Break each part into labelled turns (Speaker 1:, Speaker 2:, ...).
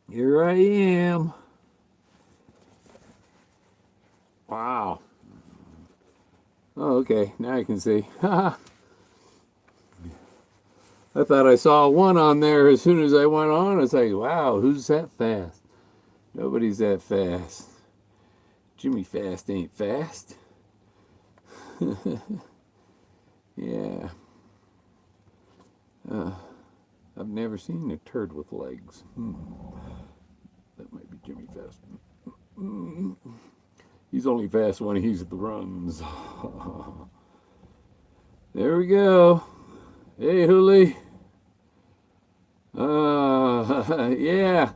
Speaker 1: Here I am. Wow. Oh, okay. Now I can see. I thought I saw one on there as soon as I went on. It's like, wow, who's that fast? Nobody's that fast. Jimmy Fast ain't fast. Yeah. Uh, I've never seen a turd with legs. That might be Jimmy Fast. He's only fast when he's the runs. There we go. Hey, Hooli. Yeah.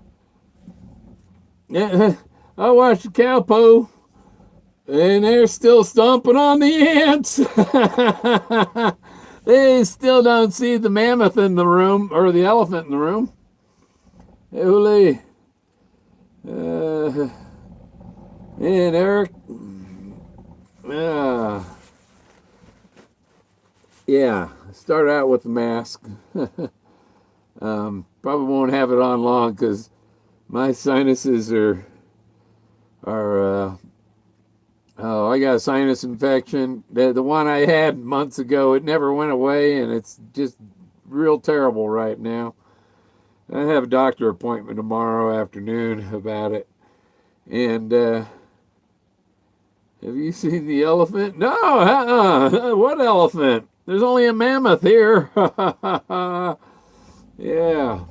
Speaker 1: Yeah. I watched the cowpo, and they're still stomping on the ants. They still don't see the mammoth in the room, or the elephant in the room. Hey, Hooli. And Eric. Yeah, start out with the mask. Probably won't have it on long because my sinuses are I got a sinus infection. The one I had months ago, it never went away, and it's just real terrible right now. I have a doctor appointment tomorrow afternoon about it. And have you seen the elephant? No, what elephant? There's only a mammoth here. Yeah.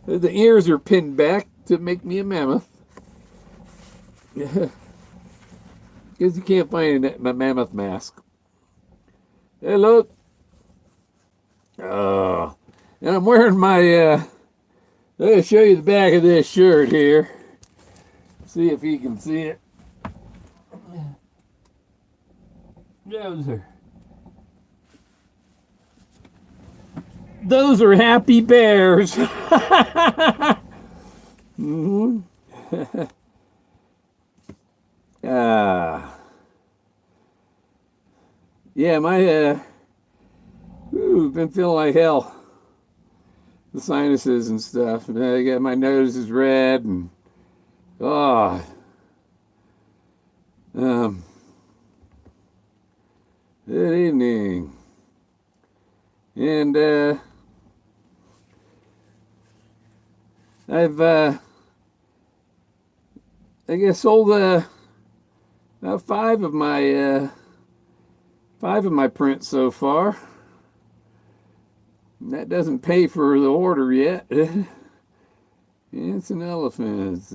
Speaker 1: The ears are pinned back to make me a mammoth. Because you can't find my mammoth mask. Hey, look. And I'm wearing my, let me show you the back of this shirt here. See if you can see it. Those are happy bears. Mm-hmm. Yeah, my been feeling like hell. The sinuses and stuff. And I got my nose is red and good evening. And I've I guess sold about five of my prints so far. And that doesn't pay for the order yet. It's an elephant. It's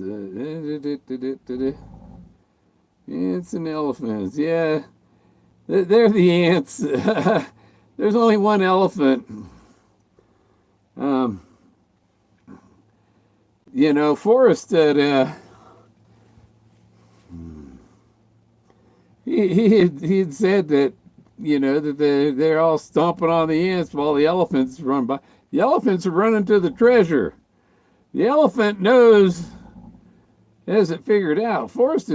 Speaker 1: an elephant. Yeah, they're the ants. There's only one elephant. Forrest said he had said that that they're all stomping on the ants while the elephants run by. The elephants are running to the treasure. The elephant has it figured out. Forrest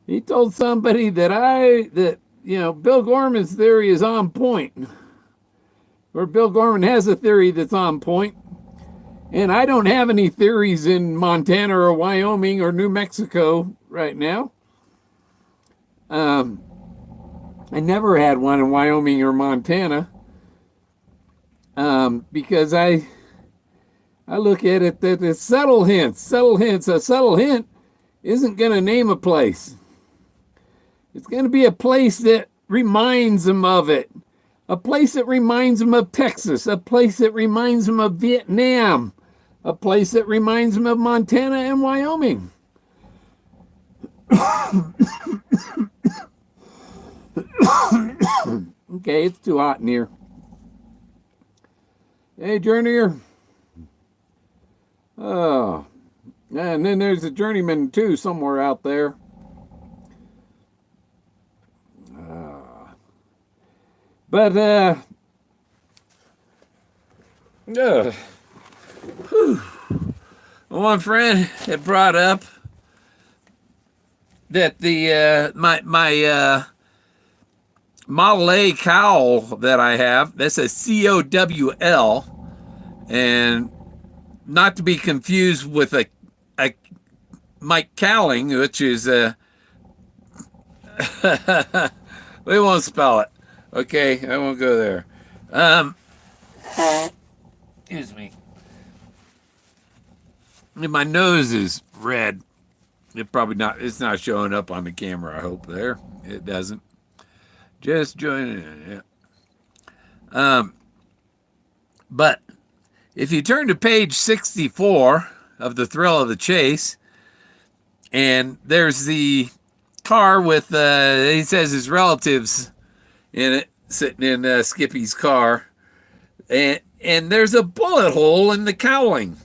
Speaker 1: he told somebody that Bill Gorman's theory is on point. Or Bill Gorman has a theory that's on point. And I don't have any theories in Montana or Wyoming or New Mexico right now. I never had one in Wyoming or Montana because I look at it that it's subtle hints. A subtle hint isn't going to name a place. It's going to be a place that reminds them of it. A place that reminds them of Texas. A place that reminds them of Vietnam. A place that reminds them of Montana and Wyoming. Okay, it's too hot in here. Hey, Journeyer. Oh. And then there's a journeyman, too, somewhere out there. One friend had brought up that the my Model A cowl that I have, that's a COWL, and not to be confused with a Mike Cowling, which is we won't spell it. Okay, I won't go there. Um, Excuse me. My nose is red. It probably not. It's not showing up on the camera. I hope there. It doesn't. Just joining in. Yeah. But if you turn to page 64 of The Thrill of the Chase, and there's the car with, he says his relatives in it, sitting in Skippy's car, and there's a bullet hole in the cowling.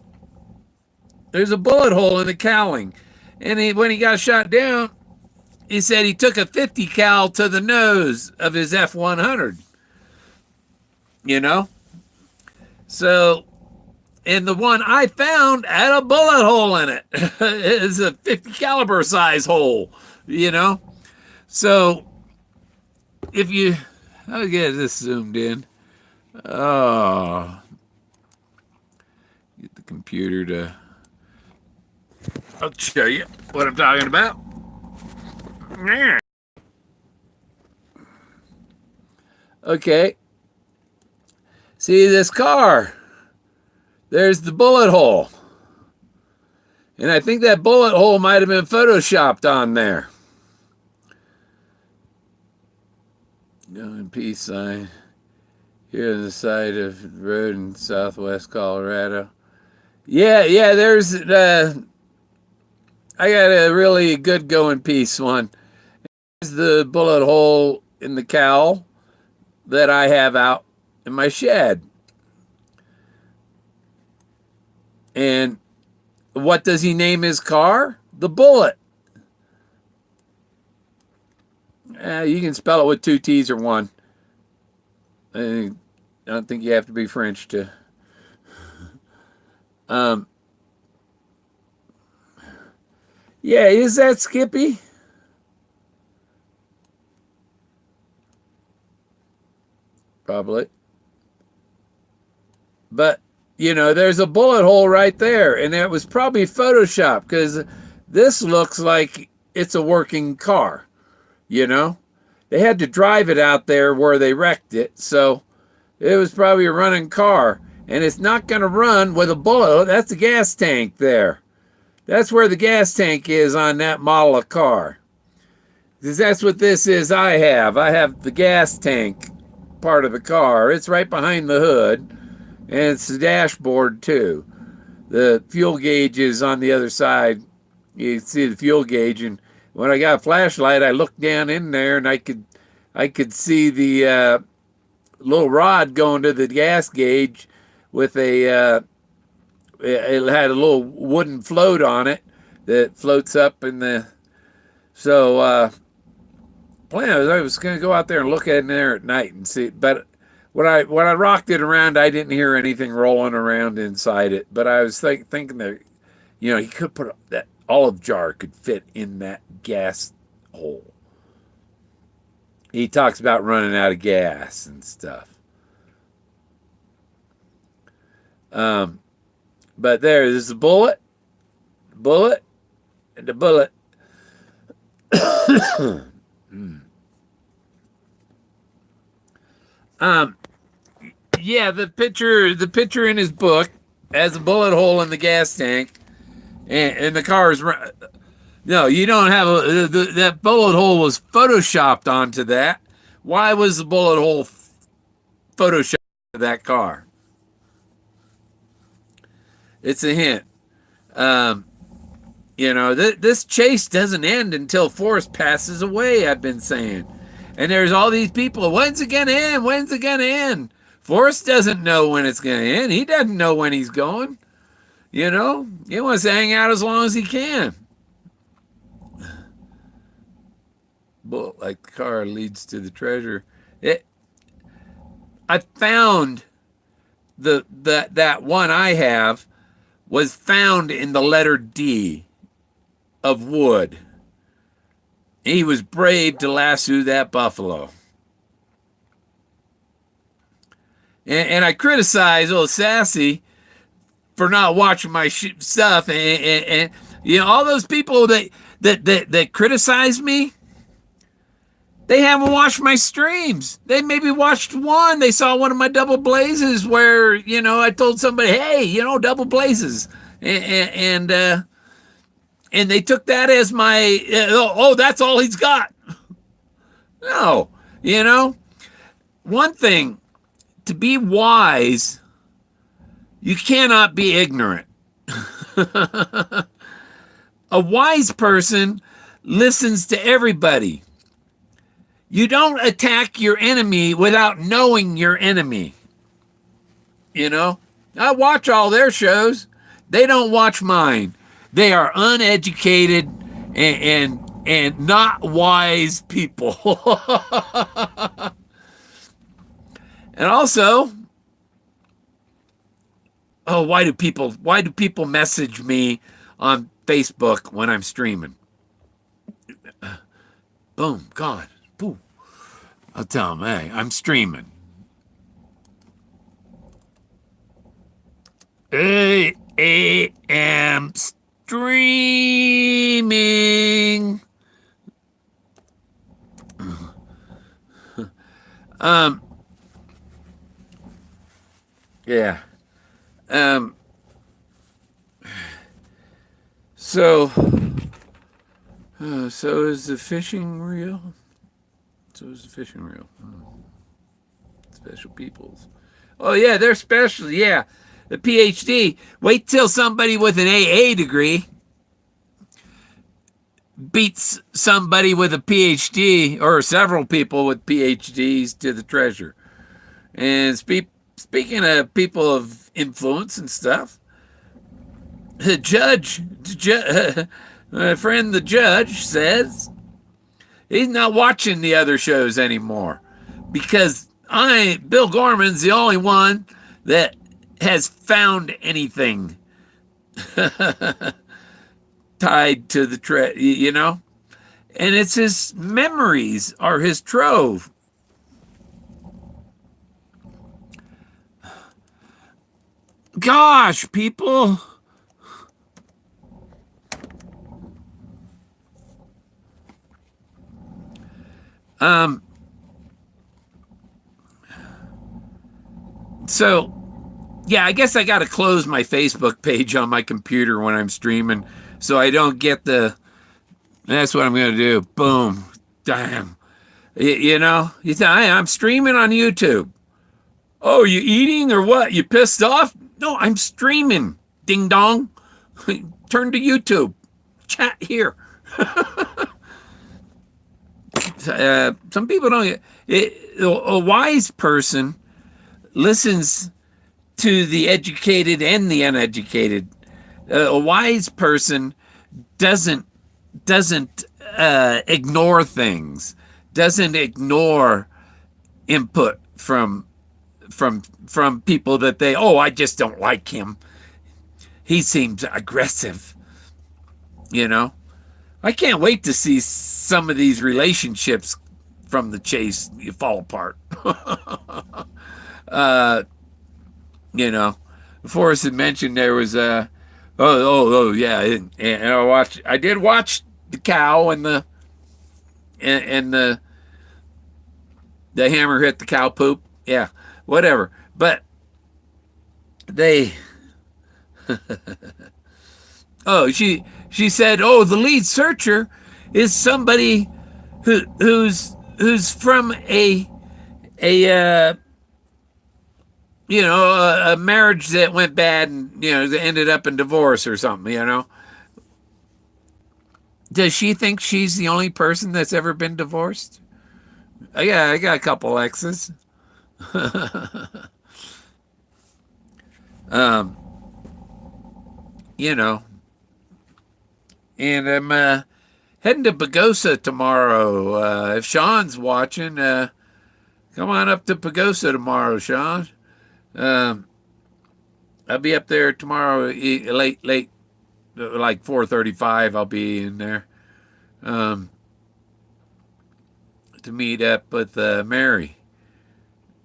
Speaker 1: There's a bullet hole in the cowling. And when he got shot down, he said he took a 50 cal to the nose of his F-100. You know? So, and the one I found had a bullet hole in it. It's a 50 caliber size hole, you know? So, if you, I'll get this zoomed in. Oh, get the computer to, I'll show you what I'm talking about. Okay. See this car? There's the bullet hole. And I think that bullet hole might have been photoshopped on there. Go in peace sign. Here on the side of the road in southwest Colorado. Yeah, there's I got a really good go in peace one. There's the bullet hole in the cowl that I have out in my shed. And what does he name his car? The Bullet. You can spell it with 2 T's or 1. I don't think you have to be French to. Yeah, is that Skippy? Probably. But, you know, there's a bullet hole right there, and it was probably Photoshop because this looks like it's a working car, you know? They had to drive it out there where they wrecked it, so it was probably a running car, and it's not going to run with a bullet. That's the gas tank there. That's where the gas tank is on that model of car. Because that's what this is I have. I have the gas tank part of the car. It's right behind the hood, and it's the dashboard too. The fuel gauge is on the other side. You can see the fuel gauge, and when I got a flashlight, I looked down in there, and I could see the little rod going to the gas gauge with a it had a little wooden float on it that floats up in the. So plan I was going to go out there and look at it there at night and see. But when I rocked it around, I didn't hear anything rolling around inside it. But I was thinking that, you know, he could put that olive jar could fit in that gas hole. He talks about running out of gas and stuff. But there's a bullet, and the bullet. Yeah, the picture in his book has a bullet hole in the gas tank, and the car is. No, you don't have that bullet hole was photoshopped onto that. Why was the bullet hole photoshopped to that car? It's a hint. You know, this chase doesn't end until Forrest passes away, I've been saying. And there's all these people, when's it going to end? When's it going to end? Forrest doesn't know when it's going to end. He doesn't know when he's going. You know, he wants to hang out as long as he can. Bullet like the car leads to the treasure. I found that one I have was found in the letter D of wood. He was brave to lasso that buffalo. And I criticize old Sassy for not watching my stuff, and you know, all those people that criticize me, they haven't watched my streams. They maybe watched one. They saw one of my double blazes where, you know, I told somebody, hey, you know, double blazes, and they took that as my oh, that's all he's got. No, you know, one thing, to be wise, you cannot be ignorant. A wise person listens to everybody. You don't attack your enemy without knowing your enemy. You know, I watch all their shows. They don't watch mine. They are uneducated and not wise people. And also, oh, why do people message me on Facebook when I'm streaming? Boom, God, boom. I'll tell them, hey, I'm streaming. I am streaming. Yeah. So is the fishing real? So is the fishing real? Special peoples. Oh yeah, they're special. Yeah, the PhD. Wait till somebody with an AA degree beats somebody with a PhD, or several people with PhDs, to the treasure. And speaking of people of influence and stuff, the judge, my friend the judge, says he's not watching the other shows anymore because Bill Gorman's the only one that has found anything tied to the you know, and it's his memories are his trove. Gosh, people. So, yeah, I guess I got to close my Facebook page on my computer when I'm streaming so I don't get that's what I'm going to do. Boom. Damn. You know, you say, hey, I'm streaming on YouTube. Oh, you eating or what? You pissed off? No, I'm streaming. Ding dong. Turn to YouTube. Chat here. Some people don't get it. A wise person listens to the educated and the uneducated. A wise person doesn't ignore things, doesn't ignore input from people that I just don't like him. He seems aggressive. You know, I can't wait to see some of these relationships from the chase fall apart. You know, Forrest had mentioned there was yeah, and I did watch the cow and the hammer hit the cow poop. Yeah, whatever. But they she said, oh, the lead searcher is somebody who's from a you know, a marriage that went bad and, you know, that ended up in divorce or something, you know. Does she think she's the only person that's ever been divorced? Yeah, I got a couple exes. You know, and I'm heading to Pagosa tomorrow. If Sean's watching, come on up to Pagosa tomorrow, Sean. I'll be up there tomorrow, late, like 4:35. I'll be in there to meet up with Mary.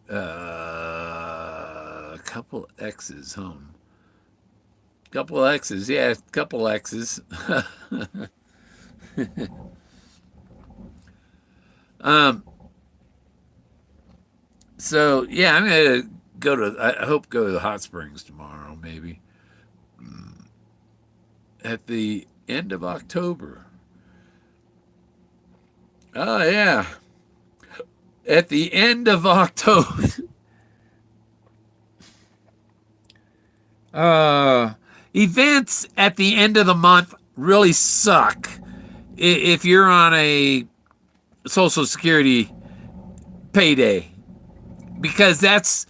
Speaker 1: A couple exes home. Couple X's, yeah, couple X's. um, so yeah, I'm gonna go to. I hope go to the hot springs tomorrow, maybe at the end of October. Oh yeah, at the end of October. uh, Events at the end of the month really suck if you're on a Social Security payday because that's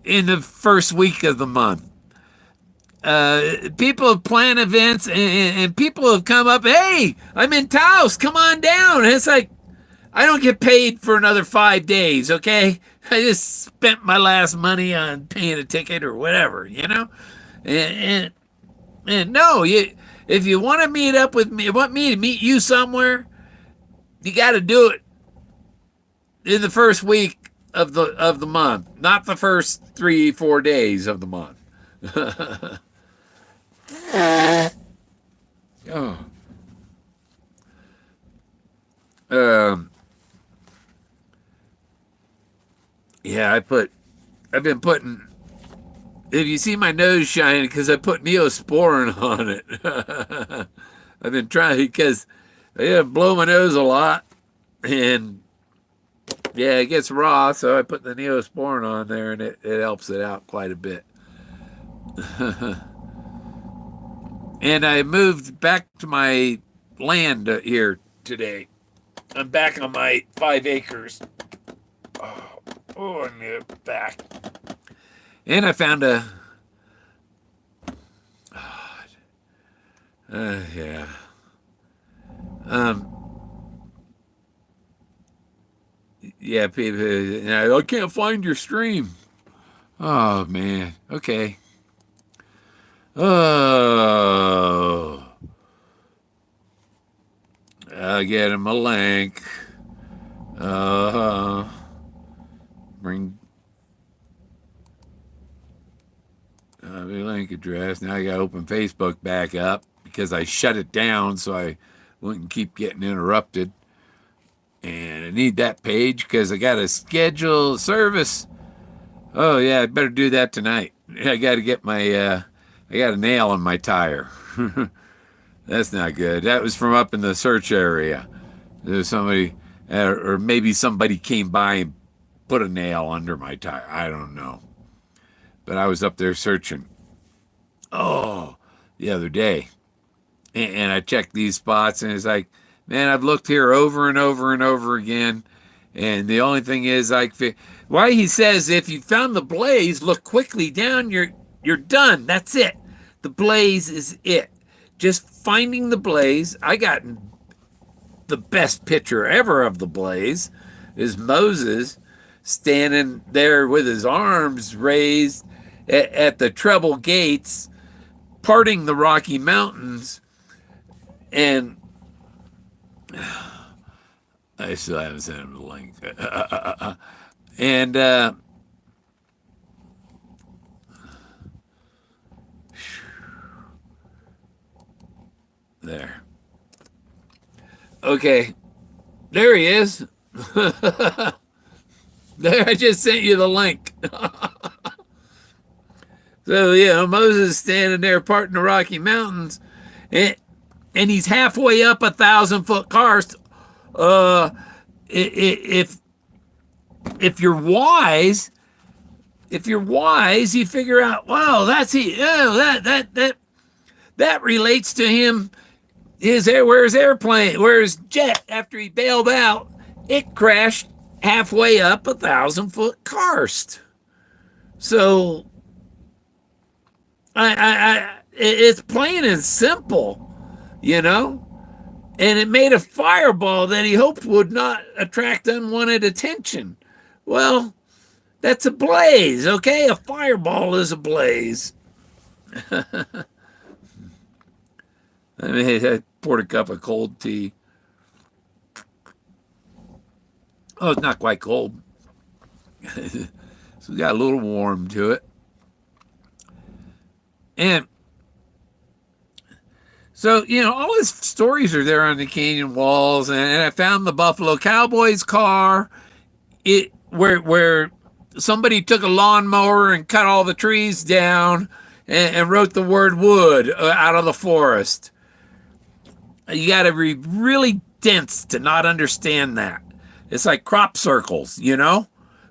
Speaker 1: in the first week of the month. People have planned events and people have come up, hey, I'm in Taos, come on down. And it's like, I don't get paid for another 5 days, okay? I just spent my last money on paying a ticket or whatever, you know? And, and no, if you want to meet up with me, want me to meet you somewhere, you got to do it in the first week of the month, not the first 3-4 days of the month. Oh. Um. Yeah, I've been putting. If you see my nose shining, because I put Neosporin on it. I've been trying because I blow my nose a lot, and yeah, it gets raw, so I put the Neosporin on there, and it helps it out quite a bit. And I moved back to my land here today. I'm back on my 5 acres. Oh, I'm back. And I found a. Yeah. Yeah, people. I can't find your stream. Oh man. Okay. Oh. I'll get him a link. Bring the link address. Now I got to open Facebook back up because I shut it down so I wouldn't keep getting interrupted. And I need that page because I got to schedule service. Oh yeah, I better do that tonight. I got to get my. I got a nail in my tire. That's not good. That was from up in the search area. There's somebody, or maybe somebody came by and put a nail under my tire. I don't know. But I was up there searching. Oh, the other day. And I checked these spots, and it's like, man, I've looked here over and over and over again. And the only thing is, like, why he says, if you found the blaze, look quickly down, you're done. That's it. The blaze is it. Just finding the blaze. I got the best picture ever of the blaze is Moses standing there with his arms raised at the treble gates, parting the Rocky Mountains. And I still haven't sent him the link. And there. Okay. There he is. There, I just sent you the link. So, Moses standing there parting the Rocky Mountains, and he's halfway up 1,000-foot karst. If you're wise, you figure out, wow, that's he. Oh, that relates to him. Where's airplane? Where's jet? After he bailed out, it crashed halfway up 1,000-foot karst. So, it's plain and simple, and it made a fireball that he hoped would not attract unwanted attention. Well, that's a blaze, okay? A fireball is a blaze. I poured a cup of cold tea. Oh, it's not quite cold. So it got a little warm to it. And So, all his stories are there on the canyon walls, and I found the Buffalo Cowboys car. Where somebody took a lawnmower and cut all the trees down and wrote the word wood out of the forest. You got to be really dense to not understand that. It's like crop circles,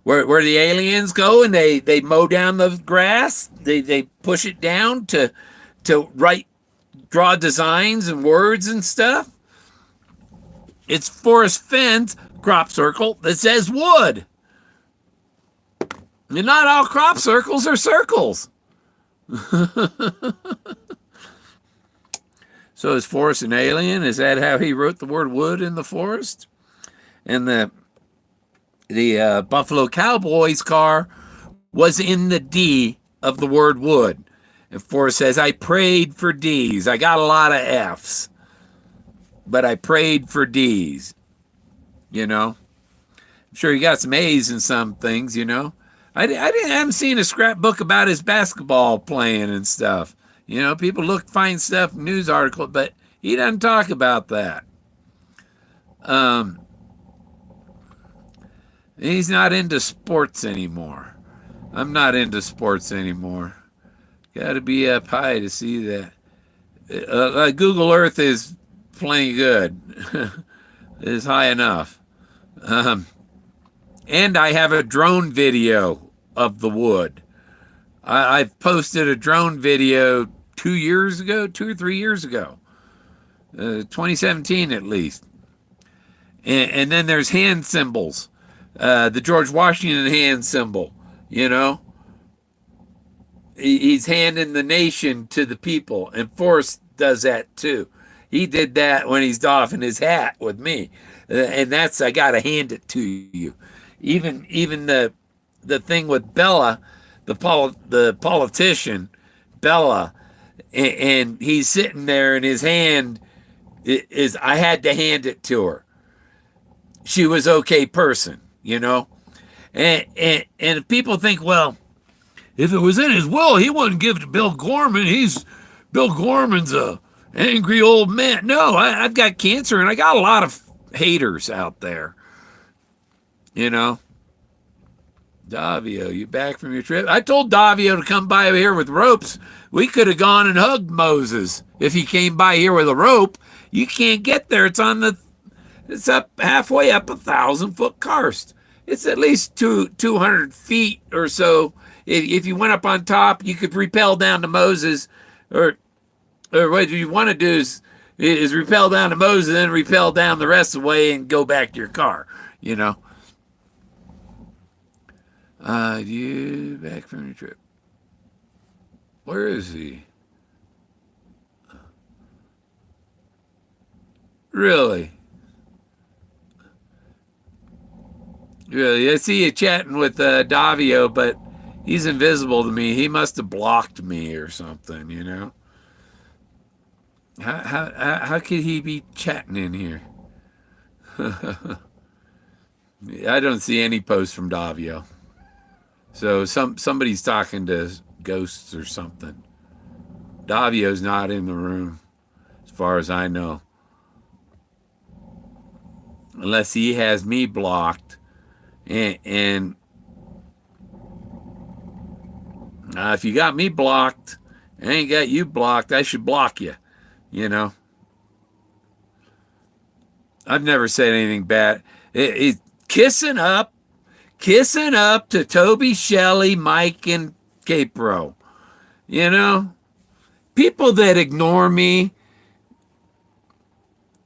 Speaker 1: where the aliens go and they mow down the grass. They push it down to draw designs and words and stuff. It's Forrest Fenn's crop circle that says wood. And not all crop circles are circles. So is Forrest an alien? Is that how he wrote the word wood in the forest? And the Buffalo Cowboys car was in the D of the word wood. And Forrest says, I prayed for D's. I got a lot of F's, but I prayed for D's. I'm sure he got some A's in some things, I haven't seen a scrapbook about his basketball playing and stuff. People find stuff, news articles, but he doesn't talk about that. He's not into sports anymore. I'm not into sports anymore. Got to be up high to see that. Google Earth is plenty good. It's high enough. And I have a drone video of the wood. I've posted a drone video 2 or 3 years ago, 2017 at least. And then there's hand symbols, the George Washington hand symbol, He's handing the nation to the people, and Forrest does that too. He did that when he's doffing his hat with me, and I gotta hand it to you. Even the thing with Bella, the politician, Bella, and he's sitting there, and his hand is. I had to hand it to her. She was okay person, and if people think, well, if it was in his will, he wouldn't give it to Bill Gorman. Bill Gorman's a angry old man. No, I've got cancer, and I got a lot of haters out there. Davio, you back from your trip? I told Davio to come by here with ropes. We could have gone and hugged Moses if he came by here with a rope. You can't get there. It's up halfway up 1,000-foot karst. It's at least 200 feet or so. If you went up on top, you could rappel down to Moses, or what you want to do is rappel down to Moses, and then rappel down the rest of the way and go back to your car. You back from your trip? Where is he? Really? I see you chatting with Davio, but he's invisible to me. He must have blocked me or something, How could he be chatting in here? I don't see any posts from Davio. So somebody's talking to ghosts or something. Davio's not in the room, as far as I know. Unless he has me blocked. And if you got me blocked, I ain't got you blocked, I should block you, I've never said anything bad. Kissing up to Toby, Shelley, Mike, and Capro. People that ignore me,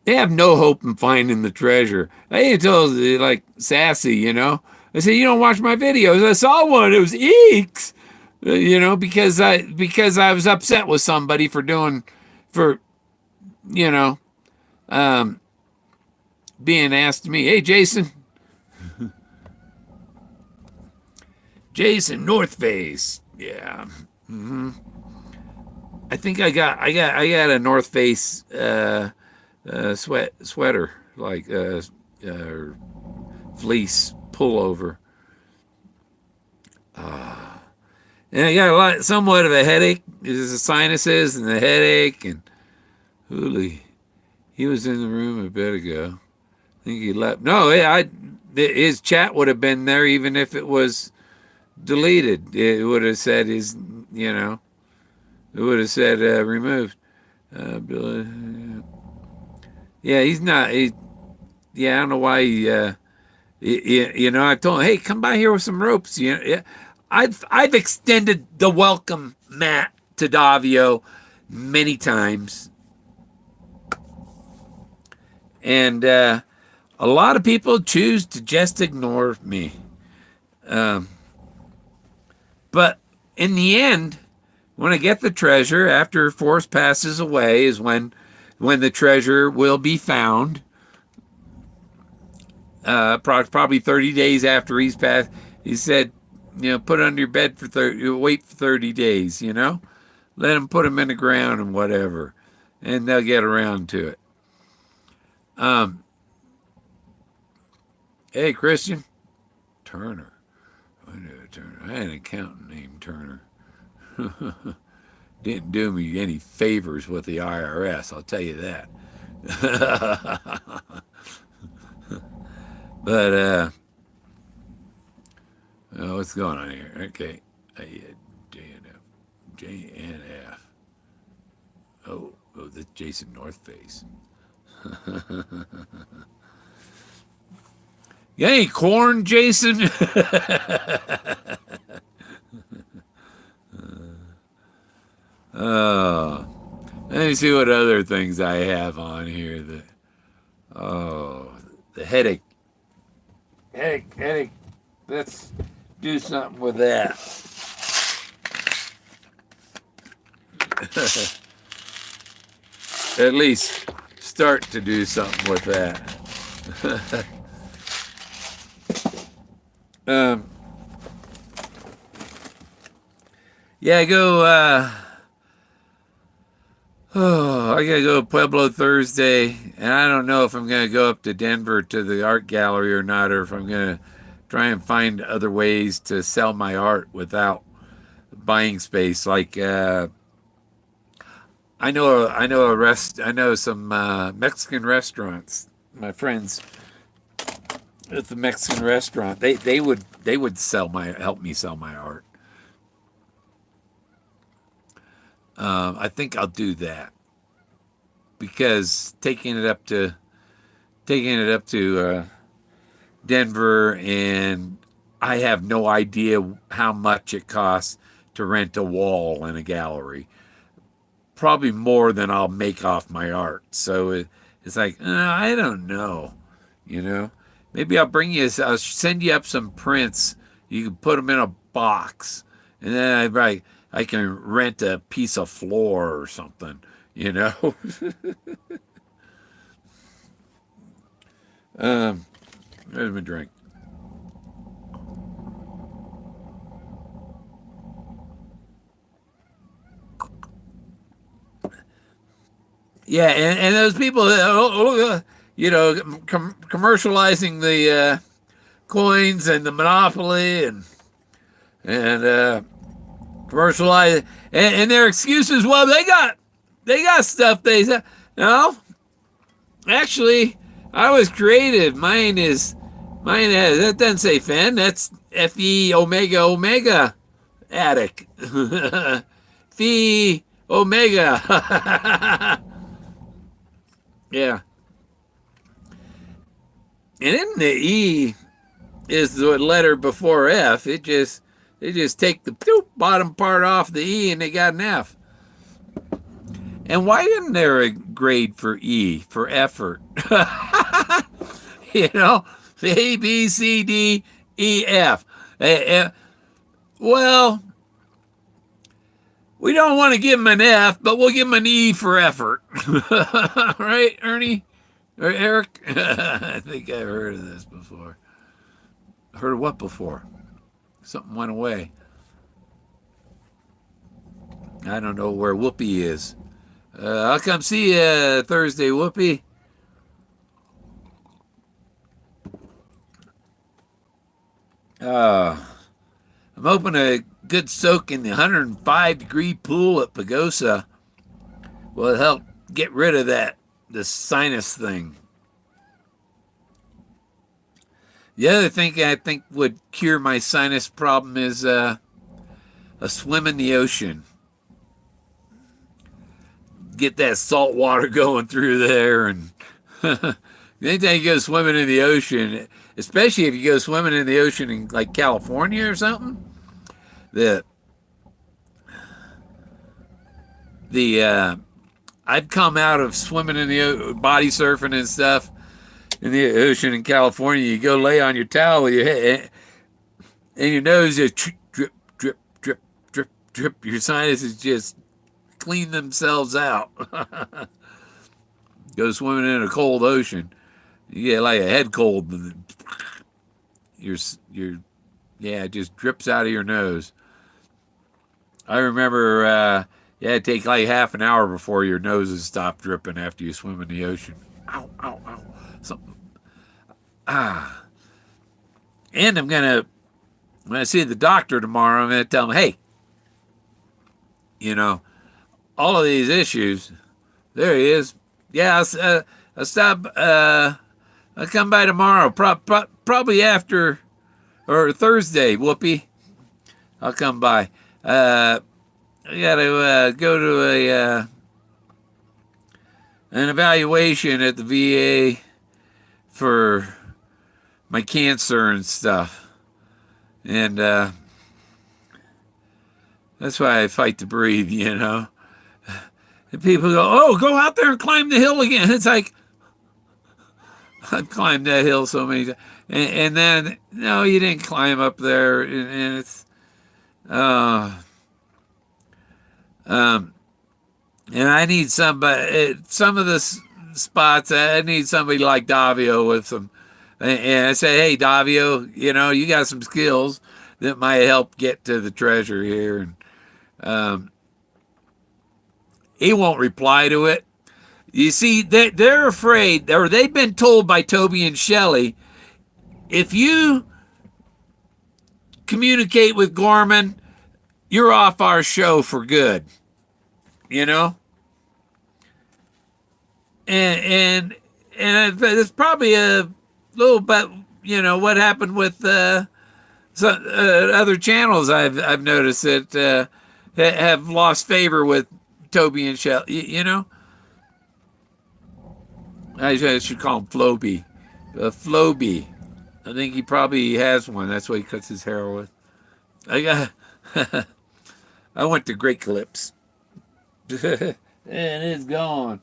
Speaker 1: they have no hope in finding the treasure. I even told like Sassy, I said, you don't watch my videos. I saw one. It was eeks, because I was upset with somebody for being asked to me, hey, Jason, North Face. Yeah. Mm-hmm. I think I got a North Face sweater, like fleece pullover. And I got somewhat of a headache. There's the sinuses and the headache, and Hooley. He was in the room a bit ago. I think he left. No, his chat would have been there even if it was deleted. It would have said it would have said removed. Billy, yeah, he's not. Yeah, I don't know why I told him, hey, come by here with some ropes. Yeah, I've extended the welcome mat to Davio many times, and a lot of people choose to just ignore me. But in the end, when I get the treasure after Forrest passes away, is when the treasure will be found. Probably 30 days after he's passed. He said, put it under your bed for wait for 30 days, let them put them in the ground and whatever, and they'll get around to it. Hey, Christian. Turner. I knew Turner. I had an accountant named Turner. Didn't do me any favors with the IRS, I'll tell you that. But, what's going on here? Okay. JNF. Oh, that's Jason North Face. You got any corn, Jason? Let me see what other things I have on here. The headache. Headache. Let's do something with that. At least start to do something with that. Yeah, I gotta go to Pueblo Thursday, and I don't know if I'm gonna go up to Denver to the art gallery or not, or if I'm gonna try and find other ways to sell my art without buying space. Like I know some Mexican restaurants. My friends at the Mexican restaurant, they would help me sell my art. I think I'll do that because taking it up to Denver, and I have no idea how much it costs to rent a wall in a gallery. Probably more than I'll make off my art. So it's like, I don't know, Maybe I'll send you up some prints. You can put them in a box, and then I can rent a piece of floor or something, Where's my drink? Yeah, and those people, commercializing the coins and the monopoly and commercialize, and their excuses. Well, they got stuff. They said no. Actually, I was creative. Mine has that doesn't say Fenn. That's Fe Omega Omega attic. Phi Omega. Yeah. And then the E is the letter before F. They just take the bottom part off the E and they got an F. And why isn't there a grade for E, for effort? A, B, C, D, E, F. Well, we don't want to give him an F, but we'll give him an E for effort. Right, Ernie? Or Eric? I think I've heard of this before. Heard of what before? Something went away. I don't know where Whoopi is. I'll come see you Thursday, Whoopi. I'm hoping a good soak in the 105-degree pool at Pagosa will help get rid of the sinus thing. The other thing I think would cure my sinus problem is a swim in the ocean. Get that salt water going through there, and anytime you go swimming in the ocean, especially if you go swimming in the ocean in like California or something, the I've come out of swimming in the body surfing and stuff in the ocean in California. You go lay on your towel with your head, and your nose just drip, drip, drip, drip, drip. Your sinuses just clean themselves out. Go swimming in a cold ocean, you get like a head cold. It just drips out of your nose. I remember you had to take like half an hour before your noses stop dripping after you swim in the ocean. Ow, ow, ow. Something. And when I see the doctor tomorrow, I'm gonna tell him, hey, all of these issues. There he is. Yeah, I'll stop. I'll come by tomorrow, probably after or Thursday. Whoopee, I'll come by. I gotta go to an evaluation at the VA for my cancer and stuff, and that's why I fight to breathe. And people go, "Oh, go out there and climb the hill again." It's like I've climbed that hill so many times, and then no, you didn't climb up there, and it's and I need somebody. Some of the spots, I need somebody like Davio with some. And I say, hey, Davio, you got some skills that might help get to the treasure here. And he won't reply to it. You see, they're afraid, or they've been told by Toby and Shelley, if you communicate with Gorman, you're off our show for good. And it's probably a little bit, what happened with some other channels. I've noticed that have lost favor with Toby and Shelley. I should call him Floby. Floby. I think he probably has one. That's why he cuts his hair with. I went to Great Clips. And it's gone.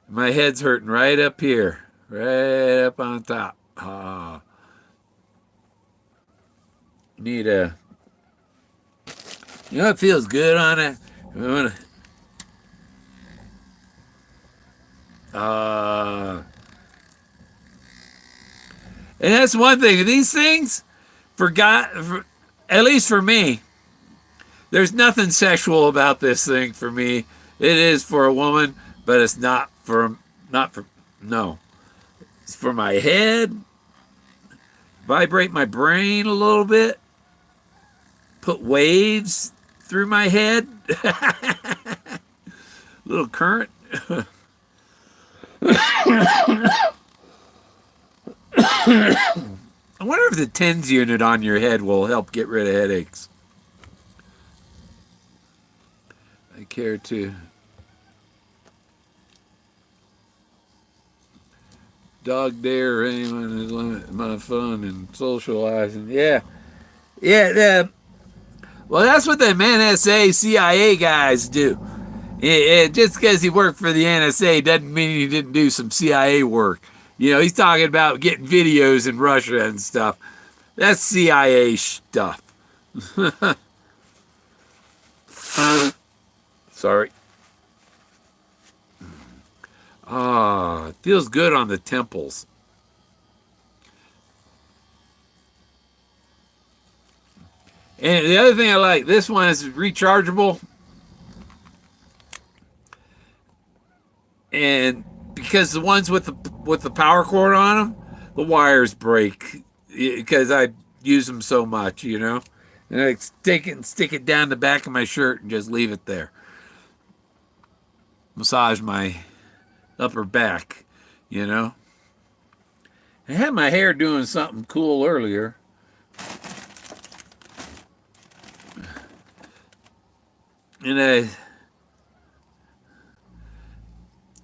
Speaker 1: My head's hurting right up here. Right up on top. Need a... it feels good on it. And that's one thing. These things, at least for me, there's nothing sexual about this thing for me. It is for a woman, but it's no. It's for my head. Vibrate my brain a little bit. Put waves through my head. Little current. I wonder if the TENS unit on your head will help get rid of headaches. I care to. Dog dare anyone is limit my fun and socializing. Yeah. Well, that's what the NSA, CIA guys do. Just because he worked for the NSA doesn't mean he didn't do some CIA work. He's talking about getting videos in Russia and stuff. That's CIA stuff. Sorry. It feels good on the temples. And the other thing I like, this one is rechargeable. And because the ones with the power cord on them, the wires break because I use them so much, And And I take it and stick it down the back of my shirt and just leave it there. Massage my upper back, you know. I had my hair doing something cool earlier. And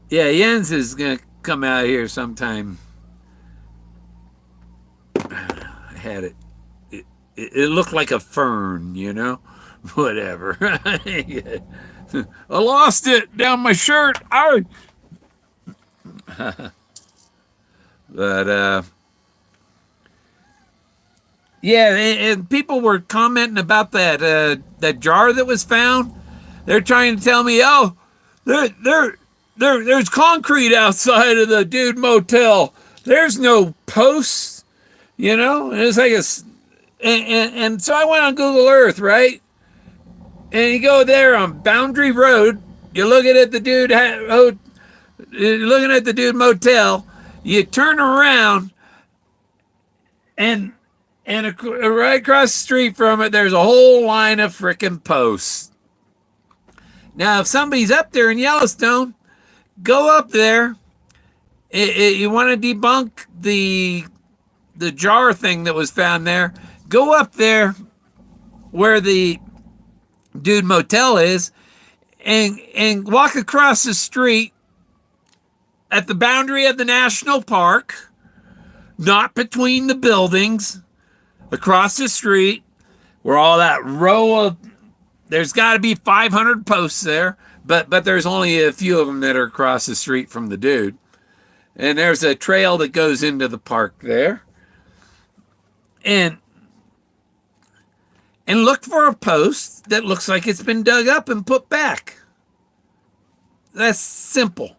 Speaker 1: yeah, Jens is going to come out here sometime. I had it. It looked like a fern, you know? Whatever. I lost it down my shirt. But, yeah, and people were commenting about that jar that was found. They're trying to tell me, oh, there's concrete outside of the dude motel. There's no posts, you know? And it's like and so I went on Google Earth, right? And you go there on Boundary Road. You're looking at the dude. You're looking at the dude motel. You turn around, and right across the street from it, there's a whole line of frickin' posts. Now, if somebody's up there in Yellowstone, go up there. You want to debunk the jar thing that was found there? Go up there where the dude motel is, and walk across the street at the boundary of the national park, not between the buildings, across the street where all that row of, there's got to be 500 posts there, but there's only a few of them that are across the street from the dude. And there's a trail that goes into the park there. And look for a post that looks like it's been dug up and put back. That's simple.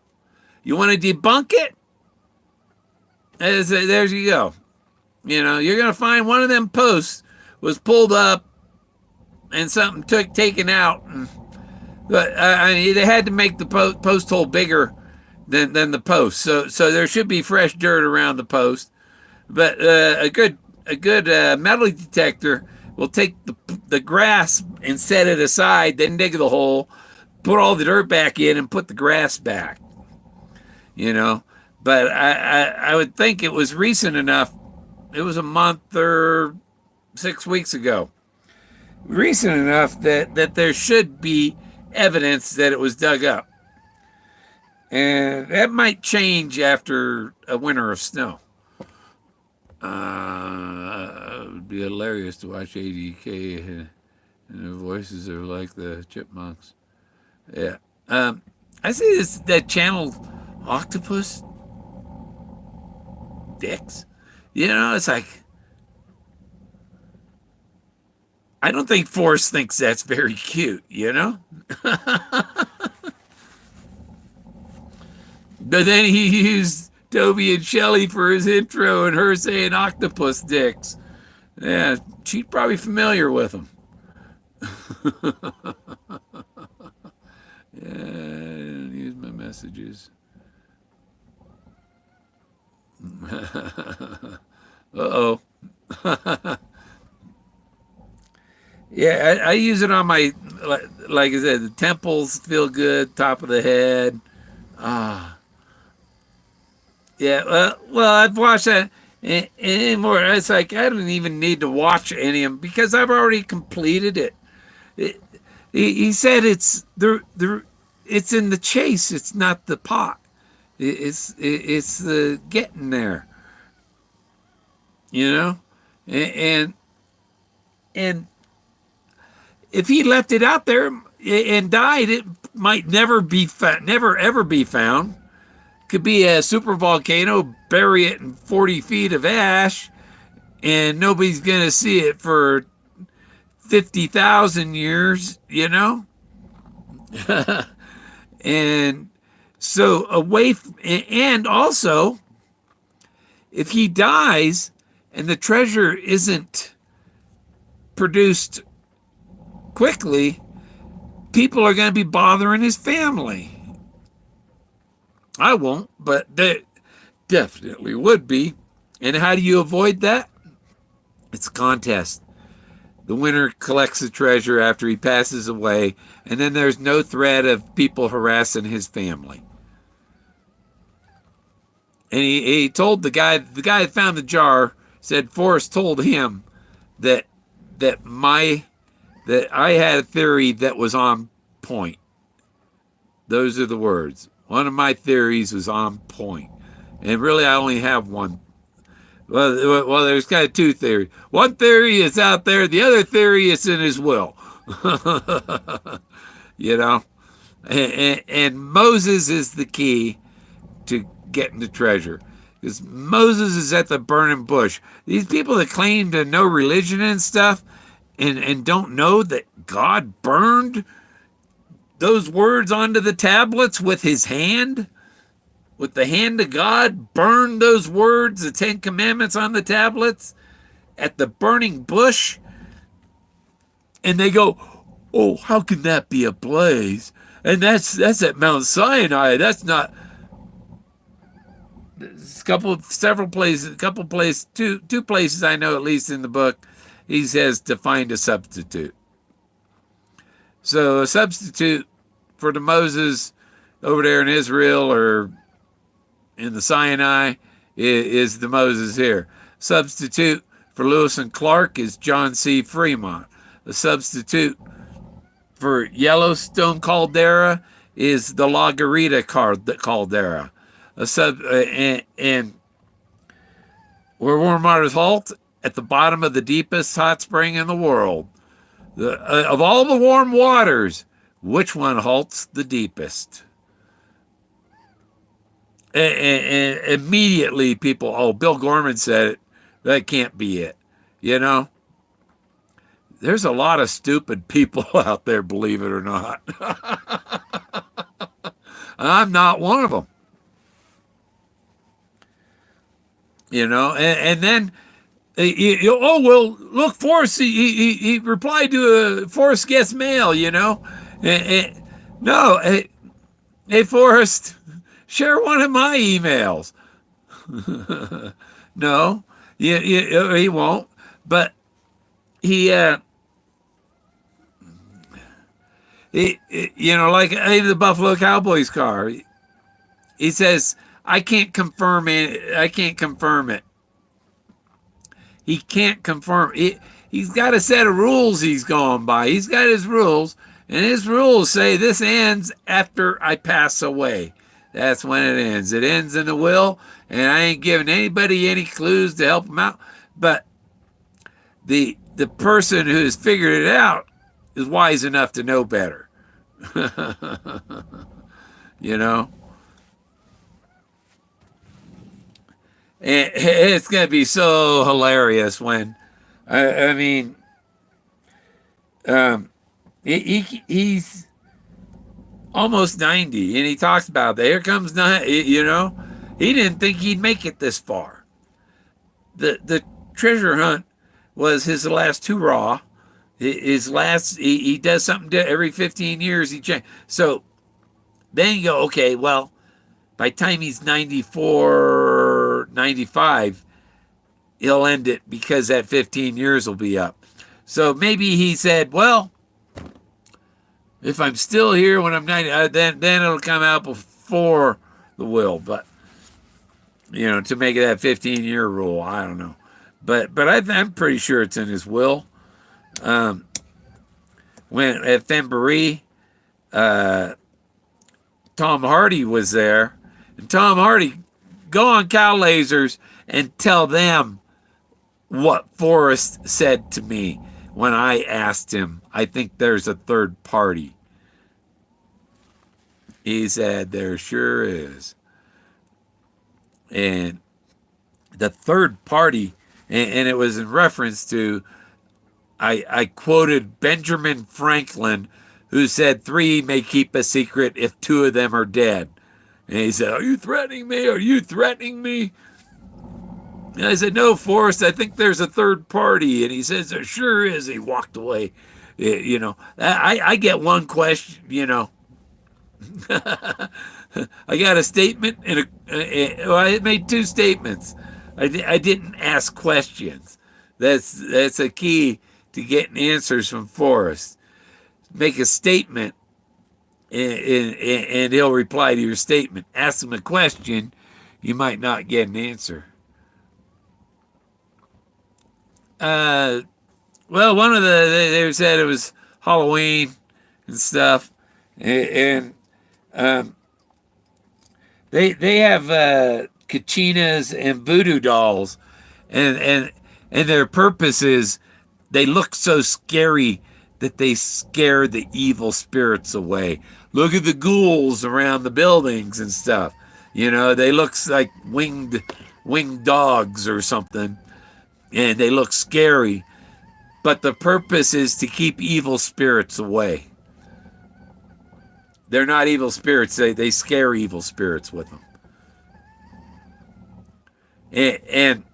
Speaker 1: You want to debunk it? There you go. You know, you're going to find one of them posts was pulled up and something taken out. But I mean, they had to make the post hole bigger than the post. So there should be fresh dirt around the post. But a good metal detector will take the grass and set it aside, then dig the hole, put all the dirt back in, and put the grass back. You know, but I would think it was recent enough. It was a month or 6 weeks ago. Recent enough that there should be evidence that it was dug up. And that might change after a winter of snow. It would be hilarious to watch ADK and their voices are like the chipmunks. Yeah. I see that channel Octopus Dicks. You know, it's like, I don't think Forrest thinks that's very cute, you know? But then he used Toby and Shelley for his intro and her saying octopus dicks. Yeah, she's probably familiar with them. Yeah, I didn't use my messages. Uh-oh. Yeah, I use it on my, like I said, the temples feel good, top of the head. Yeah, well, I've watched that anymore. It's like I don't even need to watch any of them because I've already completed it. He said it's it's in the chase. It's not the pot. It's the getting there. You know, and if he left it out there and died, it might never ever be found. Could be a super volcano, bury it in 40 feet of ash, and nobody's going to see it for 50,000 years, you know? And so and also, if he dies and the treasure isn't produced quickly, people are going to be bothering his family. I won't, but they definitely would be. And how do you avoid that? It's a contest. The winner collects the treasure after he passes away, and then there's no threat of people harassing his family. And he told the guy that found the jar, said Forrest told him that I had a theory that was on point. Those are the words. One of my theories was on point. And really, I only have one. Well, there's kind of two theories. One theory is out there. The other theory is in his will. You know? And Moses is the key to getting the treasure. Because Moses is at the burning bush. These people that claim to know religion and stuff and don't know that God burned those words onto the tablets with his hand, with the hand of God, burned those words, the 10 Commandments on the tablets at the burning bush. And they go, oh, how can that be a blaze? And that's at Mount Sinai. That's not. Two places I know, at least in the book, he says to find a substitute. So a substitute for the Moses over there in Israel or in the Sinai is the Moses here. Substitute for Lewis and Clark is John C. Fremont. The substitute for Yellowstone caldera is the La Garita caldera. And where warm waters halt, at the bottom of the deepest hot spring in the world. Of all the warm waters, which one halts the deepest? And immediately people, oh, Bill Gorman said it. That can't be it. You know? There's a lot of stupid people out there, believe it or not. I'm not one of them. You know, and then, oh, well, look, Forrest, he replied to Forrest Gets Mail, you know. No, hey, Forrest, share one of my emails. No, he won't. But he, you know, like the Buffalo Cowboys car, he says, I can't confirm it. I can't confirm it. He can't confirm it. He's got a set of rules he's going by. He's got his rules, and his rules say this ends after I pass away. That's when it ends. It ends in the will, and I ain't giving anybody any clues to help him out. But the person who's figured it out is wise enough to know better. You know? And it's going to be so hilarious when, I mean, he's almost 90, and he talks about that. Here comes, you know, he didn't think he'd make it this far. The treasure hunt was his last hurrah. His last, he does something every 15 years. He changes. So then you go, okay, well, by the time he's 94, 95, he'll end it because that 15 years will be up. So maybe he said, well, if I'm still here when I'm 90, then it'll come out before the will. But, you know, to make it that 15-year rule, I don't know. But I'm pretty sure it's in his will. When at Fenn, Tom Hardy was there. And Tom Hardy, go on Cow Lasers and tell them what Forrest said to me when I asked him, I think there's a third party. He said, there sure is. And the third party, and it was in reference to, I quoted Benjamin Franklin, who said 3 may keep a secret if 2 of them are dead. And he said, are you threatening me? Are you threatening me? And I said, no, Forrest, I think there's a third party. And he says, there sure is. He walked away. You know, I get one question, you know. I got a statement and I made 2 statements. I didn't ask questions. That's a key to getting answers from Forrest. Make a statement, and he'll reply to your statement. Ask him a question, you might not get an answer. Well, one of they said it was Halloween and stuff, and they have kachinas and voodoo dolls, and their purpose is they look so scary that they scare the evil spirits away. Look at the ghouls around the buildings and stuff. You know, they look like winged dogs or something, and they look scary. But the purpose is to keep evil spirits away. They're not evil spirits. They scare evil spirits with them. And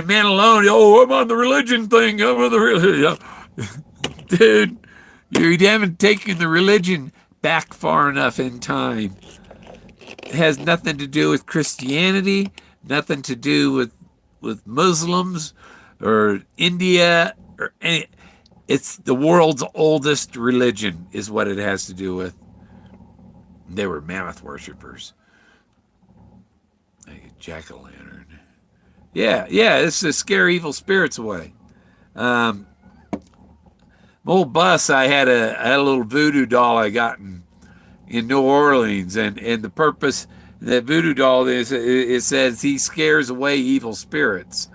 Speaker 1: man alone, I'm on the religion thing. I'm on the religion. Dude, you haven't taken the religion back far enough in time. It has nothing to do with Christianity, nothing to do with Muslims or India or any. It's the world's oldest religion is what it has to do with. They were mammoth worshippers. Like a jack-o'-lantern. Yeah, it's to scare evil spirits away. Old bus, I had a little voodoo doll I got in New Orleans, and the purpose that voodoo doll is, it says he scares away evil spirits.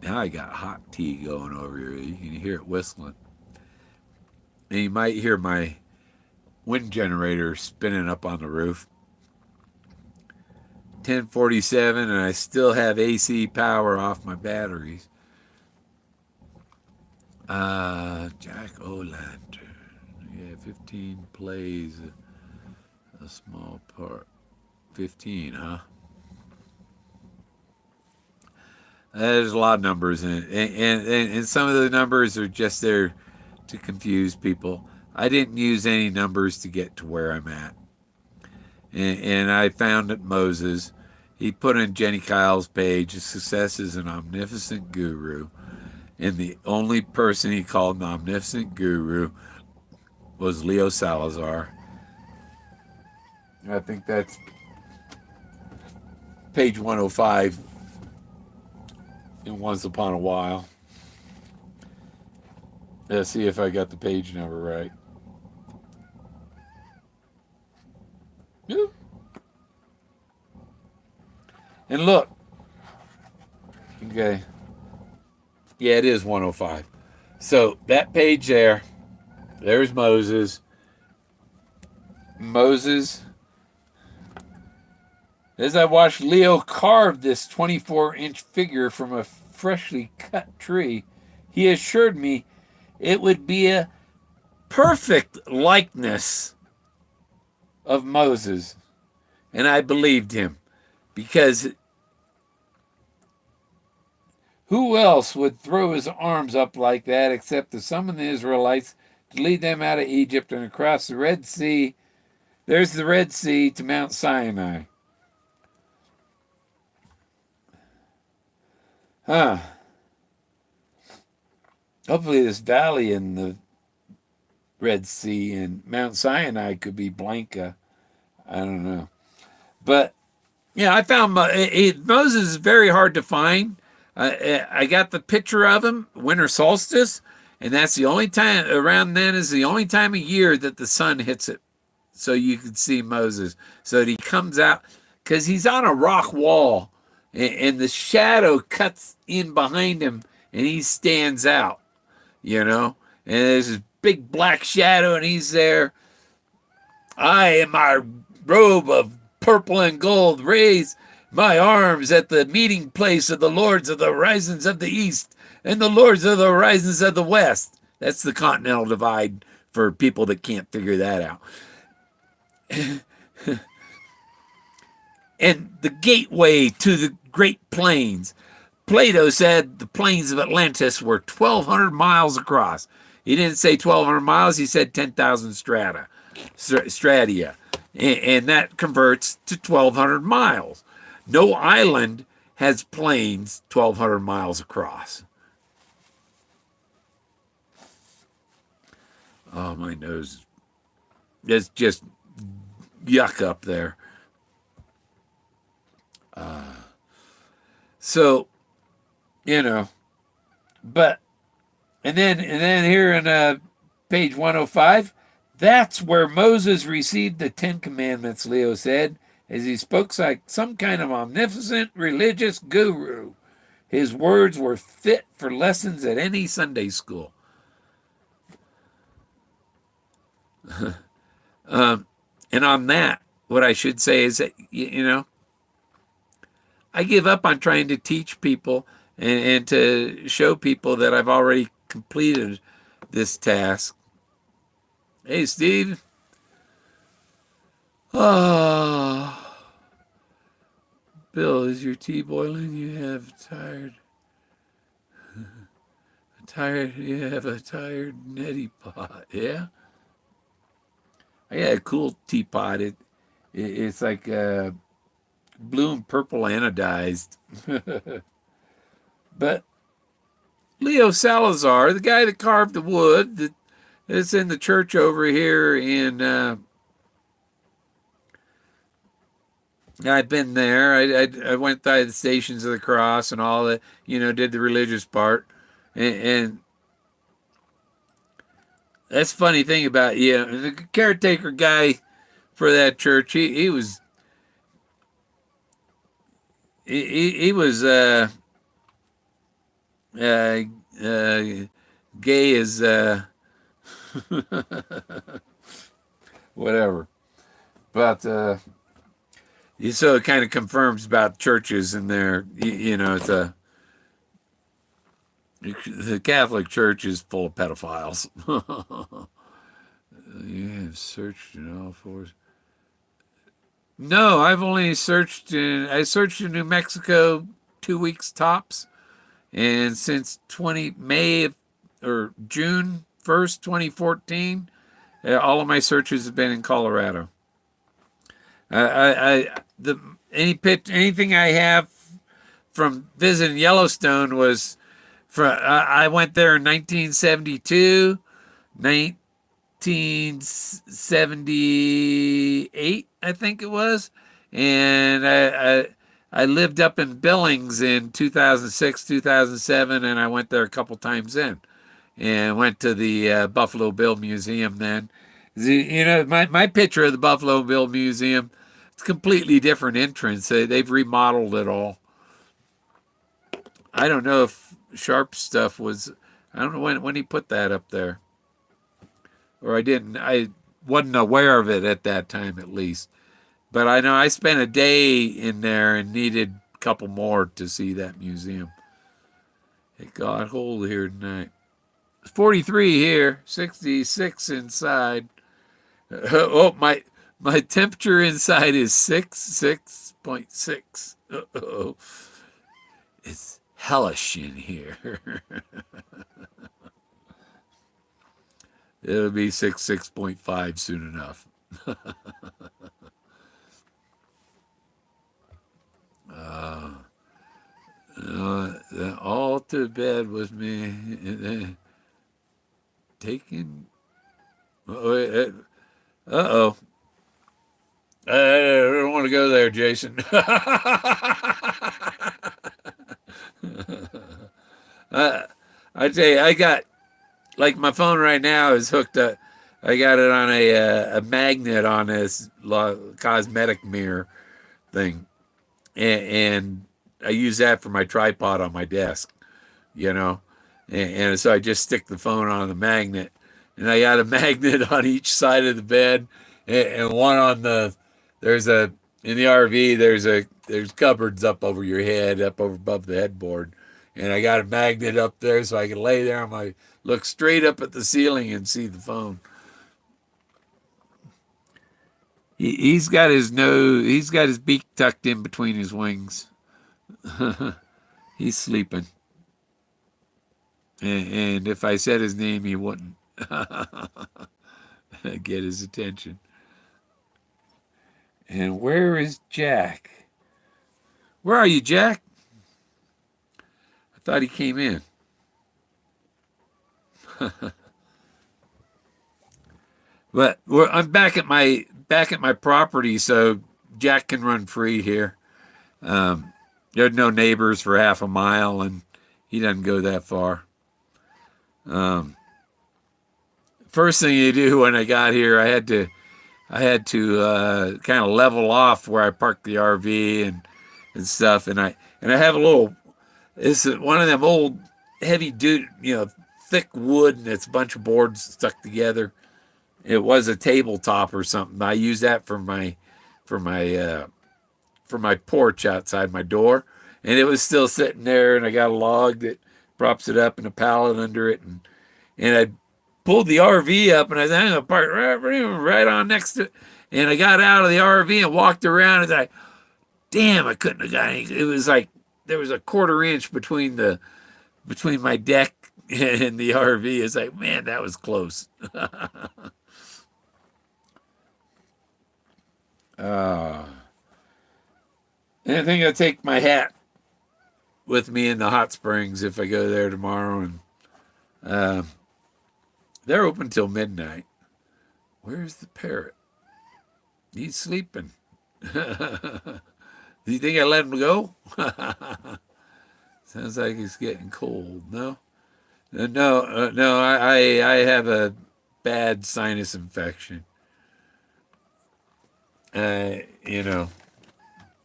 Speaker 1: Now I got hot tea going over here. You can hear it whistling. And you might hear my wind generator spinning up on the roof. 10:47, and I still have AC power off my batteries. Jack-o'-lantern. Yeah, 15 plays a small part. 15, huh? There's a lot of numbers in it, and some of the numbers are just there to confuse people. I didn't use any numbers to get to where I'm at. And I found that Moses, he put on Jenny Kyle's page, success is an omnificent guru. And the only person he called an omnificent guru was Leo Salazar. I think that's page 105 in Once Upon a While. Let's see if I got the page number right. Yeah. And look. Okay. Yeah, it is 105. So that page there's Moses. As I watched Leo carve this 24-inch figure from a freshly cut tree, he assured me it would be a perfect likeness of Moses. And I believed him, because who else would throw his arms up like that except to summon the Israelites to lead them out of Egypt and across the Red Sea? There's the Red Sea to Mount Sinai. Hopefully this valley in the Red Sea and Mount Sinai could be Blanca. I don't know. But, yeah, I found Moses is very hard to find. I got the picture of him, winter solstice, and that's the only time, around then is the only time of year that the sun hits it. So you can see Moses. So that he comes out, because he's on a rock wall, and the shadow cuts in behind him, and he stands out, you know? And there's this big black shadow, and he's there. I, in my robe of purple and gold, raise my arms at the meeting place of the lords of the horizons of the east and the lords of the horizons of the west. That's the continental divide for people that can't figure that out. And the gateway to the Great Plains. Plato said the plains of Atlantis were 1,200 miles across. He didn't say 1,200 miles, he said 10,000 stradia. and that converts to 1,200 miles. No island has plains 1,200 miles across. Oh, my nose. It's just yuck up there. So, but, and then here in page 105, that's where Moses received the Ten Commandments, Leo said, as he spoke like some kind of omnipotent religious guru. His words were fit for lessons at any Sunday school. And on that, what I should say is that, I give up on trying to teach people and to show people that I've already completed this task. Hey, Steve. Oh, Bill, is your tea boiling? You have you have a tired neti pot, yeah? I got a cool teapot. It's like blue and purple anodized. But Leo Salazar, the guy that carved the wood that's in the church over here in I've been there. I went by the Stations of the Cross and all that, did the religious part. And that's the funny thing about, the caretaker guy for that church, he was gay as whatever. But so it kind of confirms about churches and their, it's the Catholic Church is full of pedophiles. You have searched in all fours. No, I've only searched I searched in New Mexico 2 weeks tops. And since June 1st, 2014, all of my searches have been in Colorado. Anything I have from visiting Yellowstone was I went there in 1972, 1978, I think it was, and I lived up in Billings in 2006, 2007, and I went there a couple times then, and went to the Buffalo Bill Museum then. My picture of the Buffalo Bill Museum, it's a completely different entrance. They've remodeled it all. I don't know if Sharp's stuff was, I don't know when he put that up there. Or I wasn't aware of it at that time at least. But I know I spent a day in there and needed a couple more to see that museum. It got cold here tonight. 43 here, 66 inside. Oh, my temperature inside is 6.6. Uh-oh. It's hellish in here. It'll be 6.5 soon enough. All to bed with me. Taking. Uh-oh. I don't want to go there, Jason. I tell you, I got, like, my phone right now is hooked up. I got it on a magnet on this cosmetic mirror thing. And I use that for my tripod on my desk, And so I just stick the phone on the magnet. And I got a magnet on each side of the bed, and one on in the RV, there's cupboards up over your head, up over above the headboard. And I got a magnet up there so I can lay there and look straight up at the ceiling and see the phone. He's got his beak tucked in between his wings. He's sleeping. And if I said his name, he wouldn't get his attention. And where is Jack? Where are you, Jack? I thought he came in. But I'm back at my property, so Jack can run free here. There's no neighbors for half a mile, and he doesn't go that far. First thing you do when I got here, I had to kind of level off where I parked the RV and stuff, and I have a little. It's one of them old heavy thick wood, and it's a bunch of boards stuck together. It was a tabletop or something. I use that for my porch outside my door, and it was still sitting there. And I got a log that props it up and a pallet under it, and I pulled the RV up, and I said, I'm gonna park right on next to it. And I got out of the RV and walked around, and I, damn, I couldn't have got any. It was like there was a quarter inch between my deck and the RV. It's like, man, that was close. And I think I'll take my hat with me in the hot springs if I go there tomorrow. And they're open till midnight. Where's the parrot? He's sleeping. Do you think I let him go? Sounds like he's getting cold. No, no. I have a bad sinus infection.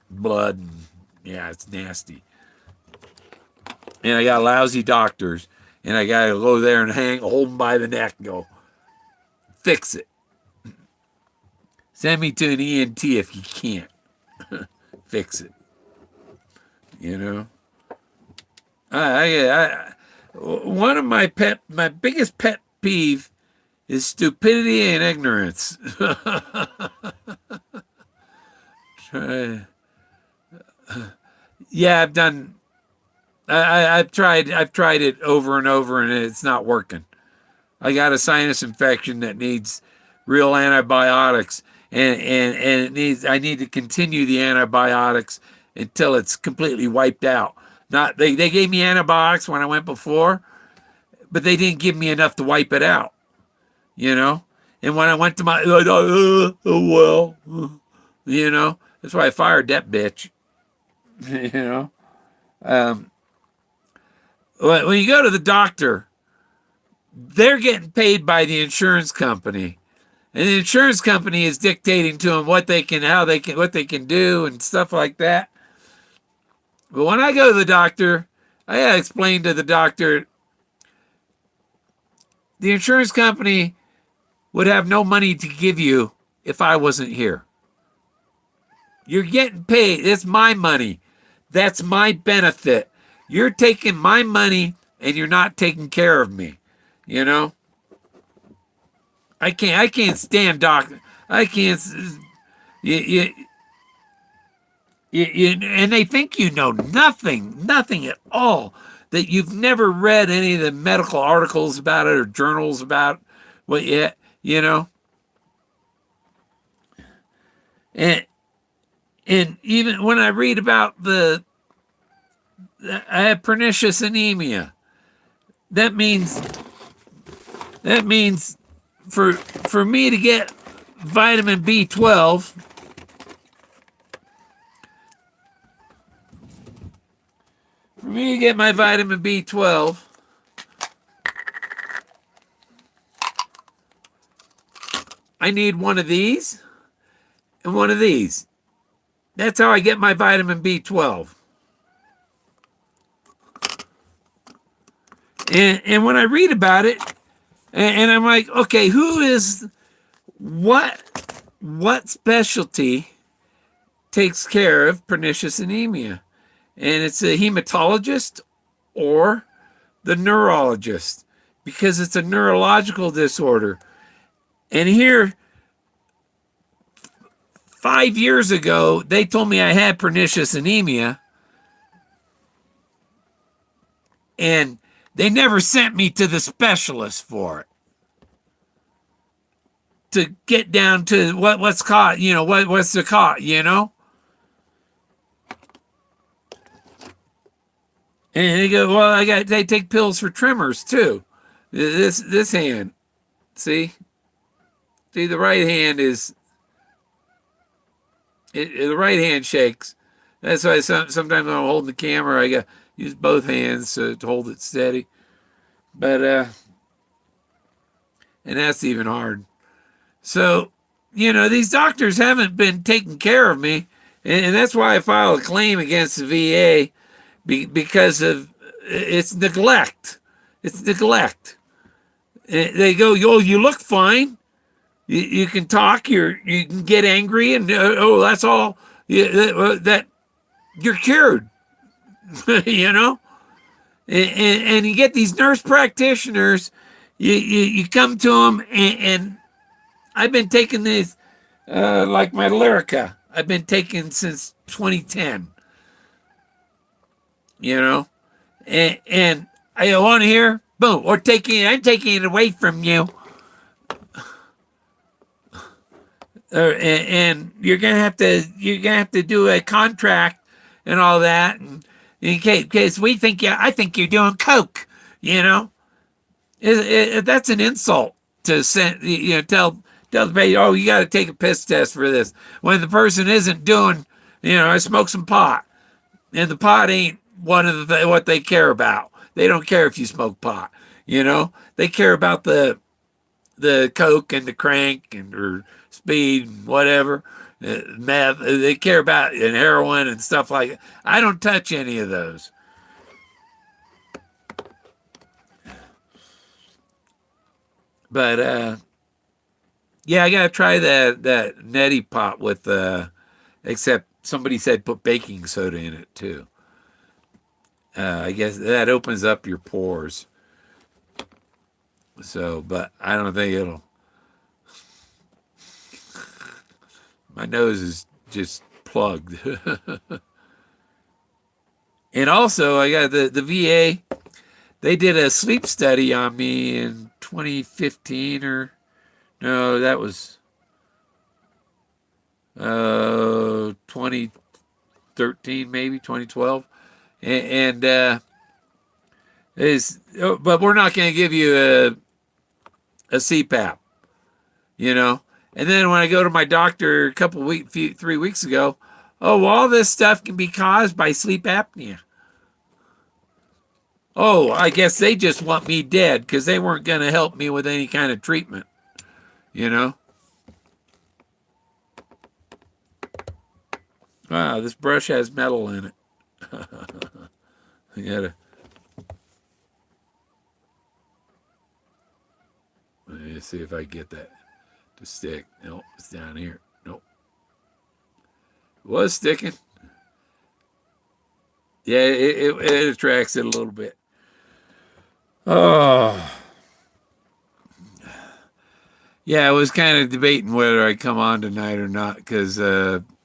Speaker 1: Blood, and yeah, it's nasty. And I got lousy doctors, and I gotta go there and hold them by the neck and go, fix it. Send me to an ENT if you can't. Fix it. One of my biggest pet peeve is stupidity and ignorance. Yeah, I've tried it over and over, and it's not working. I got a sinus infection that needs real antibiotics, and I need to continue the antibiotics until it's completely wiped out. Not they gave me antibiotics when I went before, but they didn't give me enough to wipe it out. And when I went to my that's why I fired that bitch. When you go to the doctor, they're getting paid by the insurance company, and the insurance company is dictating to them what they can do and stuff like that. But when I go to the doctor, I gotta explain to the doctor, the insurance company would have no money to give you if I wasn't here. You're getting paid. It's my money. That's my benefit. You're taking my money and you're not taking care of me. I can't stand doctor. I can't. And they think you know nothing at all. That you've never read any of the medical articles about it or journals about what yet. And even when I read about I have pernicious anemia. That means for me to get vitamin B12, for me to get my vitamin B12, I need one of these and one of these. That's how I get my vitamin B12. And when I read about it, and I'm like, okay, what specialty takes care of pernicious anemia? And it's a hematologist or the neurologist, because it's a neurological disorder. And here, 5 years ago, they told me I had pernicious anemia, and they never sent me to the specialist for it. to get down to what's caught, what's the caught, And they go, well, they take pills for tremors too. This hand, see, the right hand the right hand shakes. That's why sometimes when I'm holding the camera, I got use both hands to hold it steady. But and that's even hard. So, these doctors haven't been taking care of me, and that's why I filed a claim against the VA because of it's neglect. It's neglect. And they go, "Oh, you look fine. You can talk. You can get angry, and that's all. That you're cured." And you get these nurse practitioners. You come to them, and I've been taking this like my Lyrica. I've been taking since 2010. And I want to hear boom or I'm taking it away from you. And you're gonna have to do a contract and all that, and in case I think you're doing coke. That's an insult to send. Tell the patient, oh, you got to take a piss test for this when the person isn't doing. I smoke some pot, and the pot ain't one of what they care about. They don't care if you smoke pot. They care about the coke and the crank or speed, whatever, meth. They care about and heroin and stuff like that. I don't touch any of those. But yeah, I gotta try that neti pot with except somebody said put baking soda in it too. I guess that opens up your pores. So, but I don't think it'll. My nose is just plugged. And also, I got the VA. They did a sleep study on me in 2015 or no, that was 2013, maybe 2012. And but we're not going to give you a CPAP, And then when I go to my doctor 3 weeks ago, oh, well, all this stuff can be caused by sleep apnea. Oh, I guess they just want me dead because they weren't going to help me with any kind of treatment, Wow, this brush has metal in it. I gotta. Let me see if I get that to stick. Nope, it's down here. Nope. It was sticking. Yeah, it attracts it a little bit. Oh. Yeah, I was kind of debating whether I'd come on tonight or not because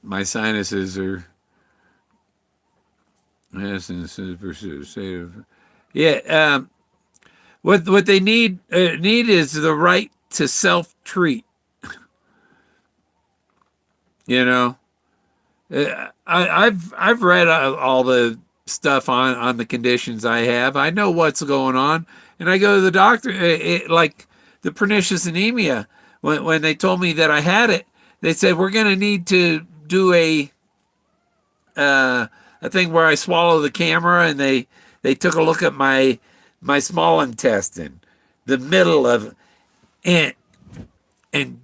Speaker 1: my sinuses are. Yeah. What they need is the right to self-treat. I've read all the stuff on the conditions I have. I know what's going on, and I go to the doctor. Like the pernicious anemia, when they told me that I had it, they said we're going to need to do a thing where I swallow the camera, and they took a look at my small intestine, the middle of, and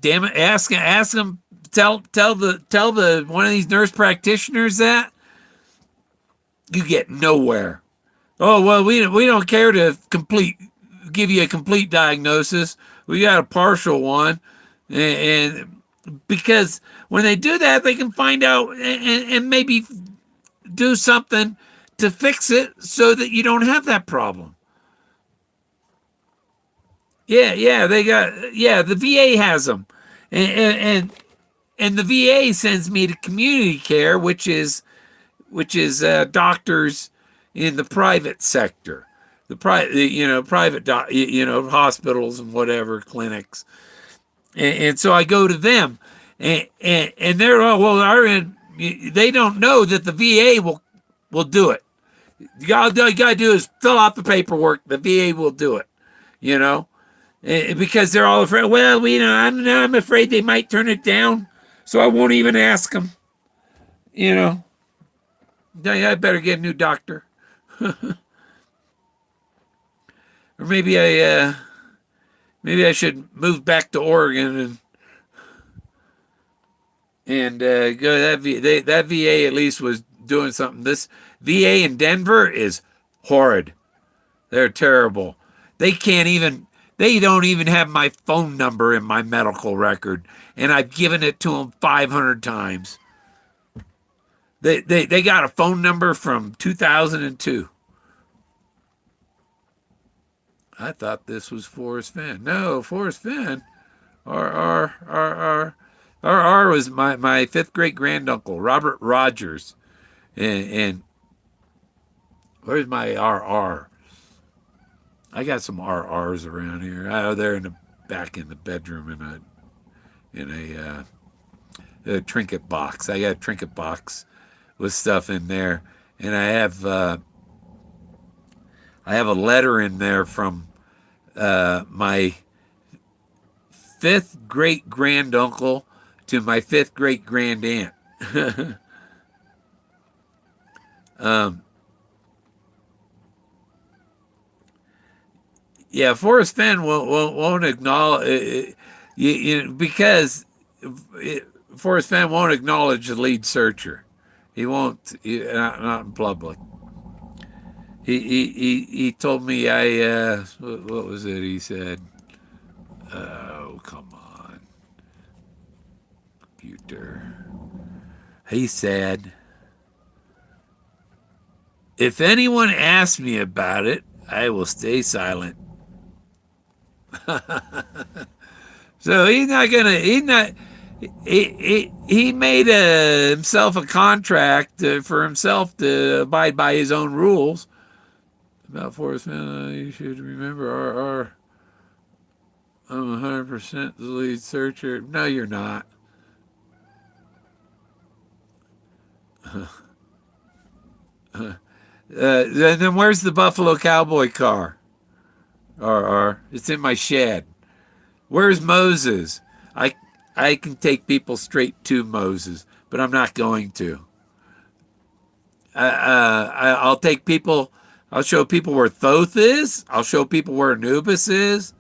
Speaker 1: damn it, ask them, tell the one of these nurse practitioners that you get nowhere. Oh well, we don't care to give you a complete diagnosis. We got a partial one, and because when they do that, they can find out and maybe do something to fix it so that you don't have that problem. Yeah, the VA has them, and the VA sends me to community care, which is doctors in the private sector, private hospitals and whatever clinics, And so I go to them, and they're all, well, they don't know that the VA will do it. All you gotta do is fill out the paperwork. The VA will do it. You know, because they're all afraid. Well, I'm afraid they might turn it down, so I won't even ask them. You know, I better get a new doctor, or maybe I should move back to Oregon and go. That VA at least was doing something. This VA in Denver is horrid. They're terrible. They can't even. They don't even have my phone number in my medical record, and I've given it to them 500 times. They got a phone number from 2002. I thought this was Forrest Fenn. No, Forrest Fenn. R was my fifth great granduncle, Robert Rogers. And where's my RR? I got some RRs around here. Oh, they're in the back in the bedroom in a trinket box. I got a trinket box with stuff in there, and I have a letter in there from my fifth great granduncle to my fifth great grandaunt. Yeah, Forrest Fenn won't acknowledge because Forrest Fenn won't acknowledge the lead searcher. He won't, not in public. He told me what was it? He said, "Oh, come on, computer." He said, "If anyone asks me about it, I will stay silent." So he's not gonna. He's not. He made himself a contract for himself to abide by his own rules. About Forrest Fenn, you should remember I'm 100% the lead searcher. No, you're not. Then where's the Buffalo Cowboy car? It's in my shed. Where's Moses? I can take people straight to Moses, but I'm not going to. I'll take people. I'll show people where Thoth is. I'll show people where Anubis is.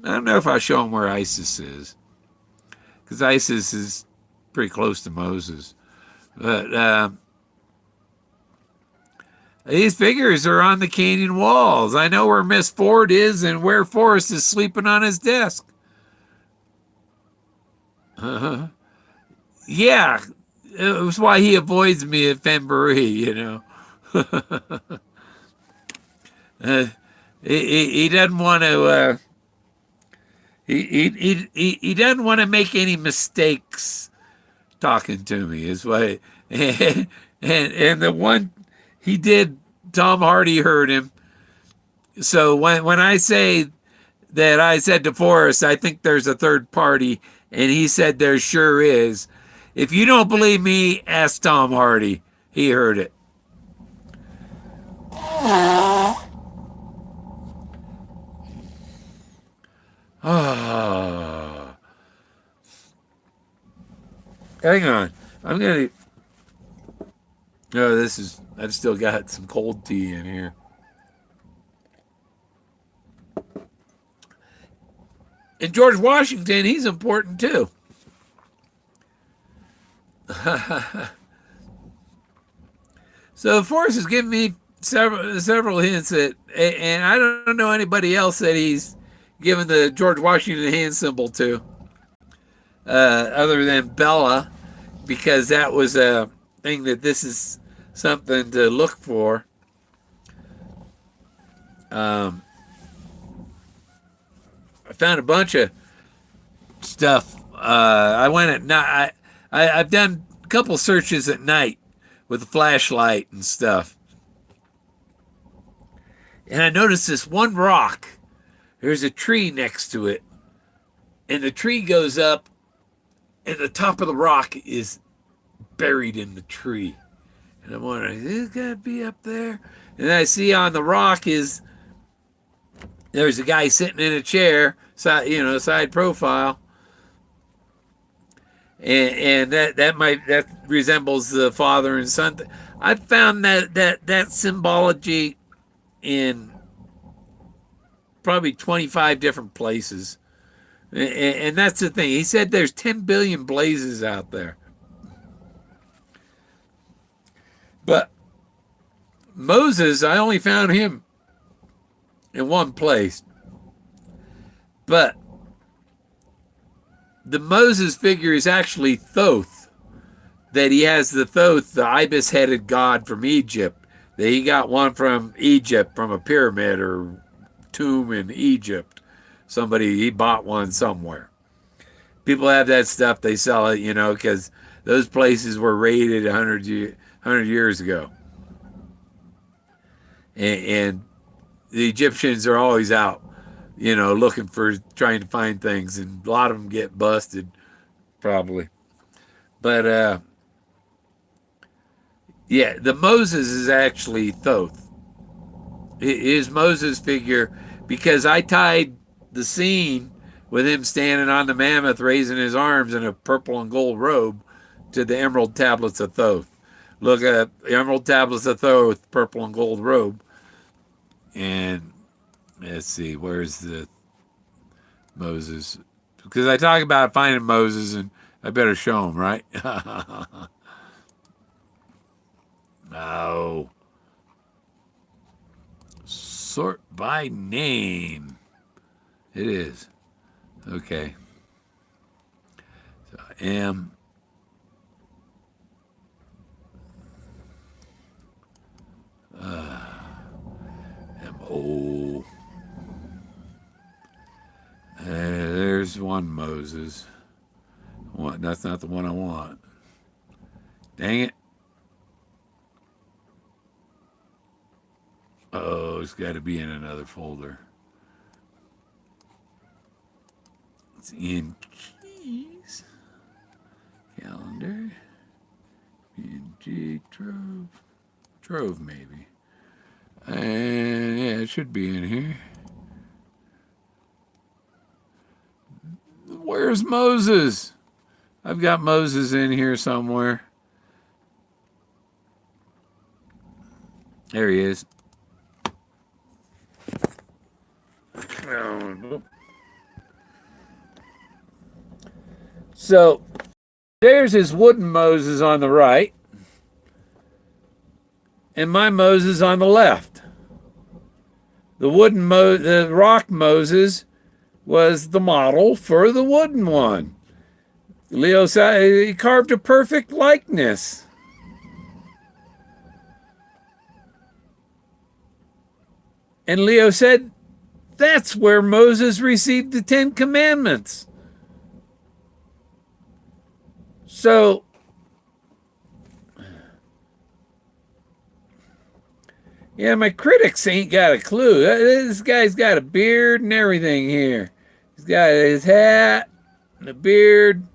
Speaker 1: I don't know if I'll show them where Isis is, because Isis is pretty close to Moses. But these figures are on the canyon walls. I know where Miss Ford is and where Forrest is sleeping on his desk. Yeah, it was why he avoids me at Fenbury, he doesn't want to. He doesn't want to make any mistakes talking to me. Is why, and the one he did, Tom Hardy heard him. So when I say that I said to Forrest, I think there's a third party, and he said there sure is. If you don't believe me, ask Tom Hardy. He heard it. Hang on. I'm going to... No, I've still got some cold tea in here. And George Washington, he's important too. So Forrest has given me several hints and I don't know anybody else that he's given the George Washington hand symbol to, other than Bella, because that was a thing that this is something to look for. I found a bunch of stuff. I went at night. I've done a couple searches at night with a flashlight and stuff. And I noticed this one rock. There's a tree next to it. and the tree goes up, and the top of the rock is buried in the tree. And I'm wondering, is it gotta be up there? And I see on the rock there's a guy sitting in a chair, side profile, and that resembles the father and son. I found that symbology in probably 25 different places. And that's the thing. He said there's 10 billion blazes out there. But Moses, I only found him in one place. But the Moses figure is actually Thoth. That he has the Thoth, the ibis-headed god from Egypt. That he got one from Egypt, from a pyramid or tomb in Egypt. He bought one somewhere. People have that stuff, they sell it, because those places were raided 100 years ago. And the Egyptians are always out, looking trying to find things, and a lot of them get busted, probably. But, yeah, the Moses is actually Thoth. His Moses figure, because I tied the scene with him standing on the mammoth raising his arms in a purple and gold robe to the emerald tablets of Thoth. Look at emerald tablets of Thoth, purple and gold robe. And let's see, where's the Moses? Because I talk about finding Moses, and I better show him, right? No. Sort by name. It is. Okay. So M. M-O. There's one Moses. That's not the one I want. Dang it. Oh, it's got to be in another folder. It's in keys. Calendar. PNG Trove. Trove, maybe. And yeah, it should be in here. Where's Moses? I've got Moses in here somewhere. There he is. So there's his wooden Moses on the right, and my Moses on the left. The rock Moses was the model for the wooden one. Leo said he carved a perfect likeness. And Leo said, that's where Moses received the 10 Commandments. So, yeah, my critics ain't got a clue. This guy's got a beard and everything here. He's got his hat and a beard.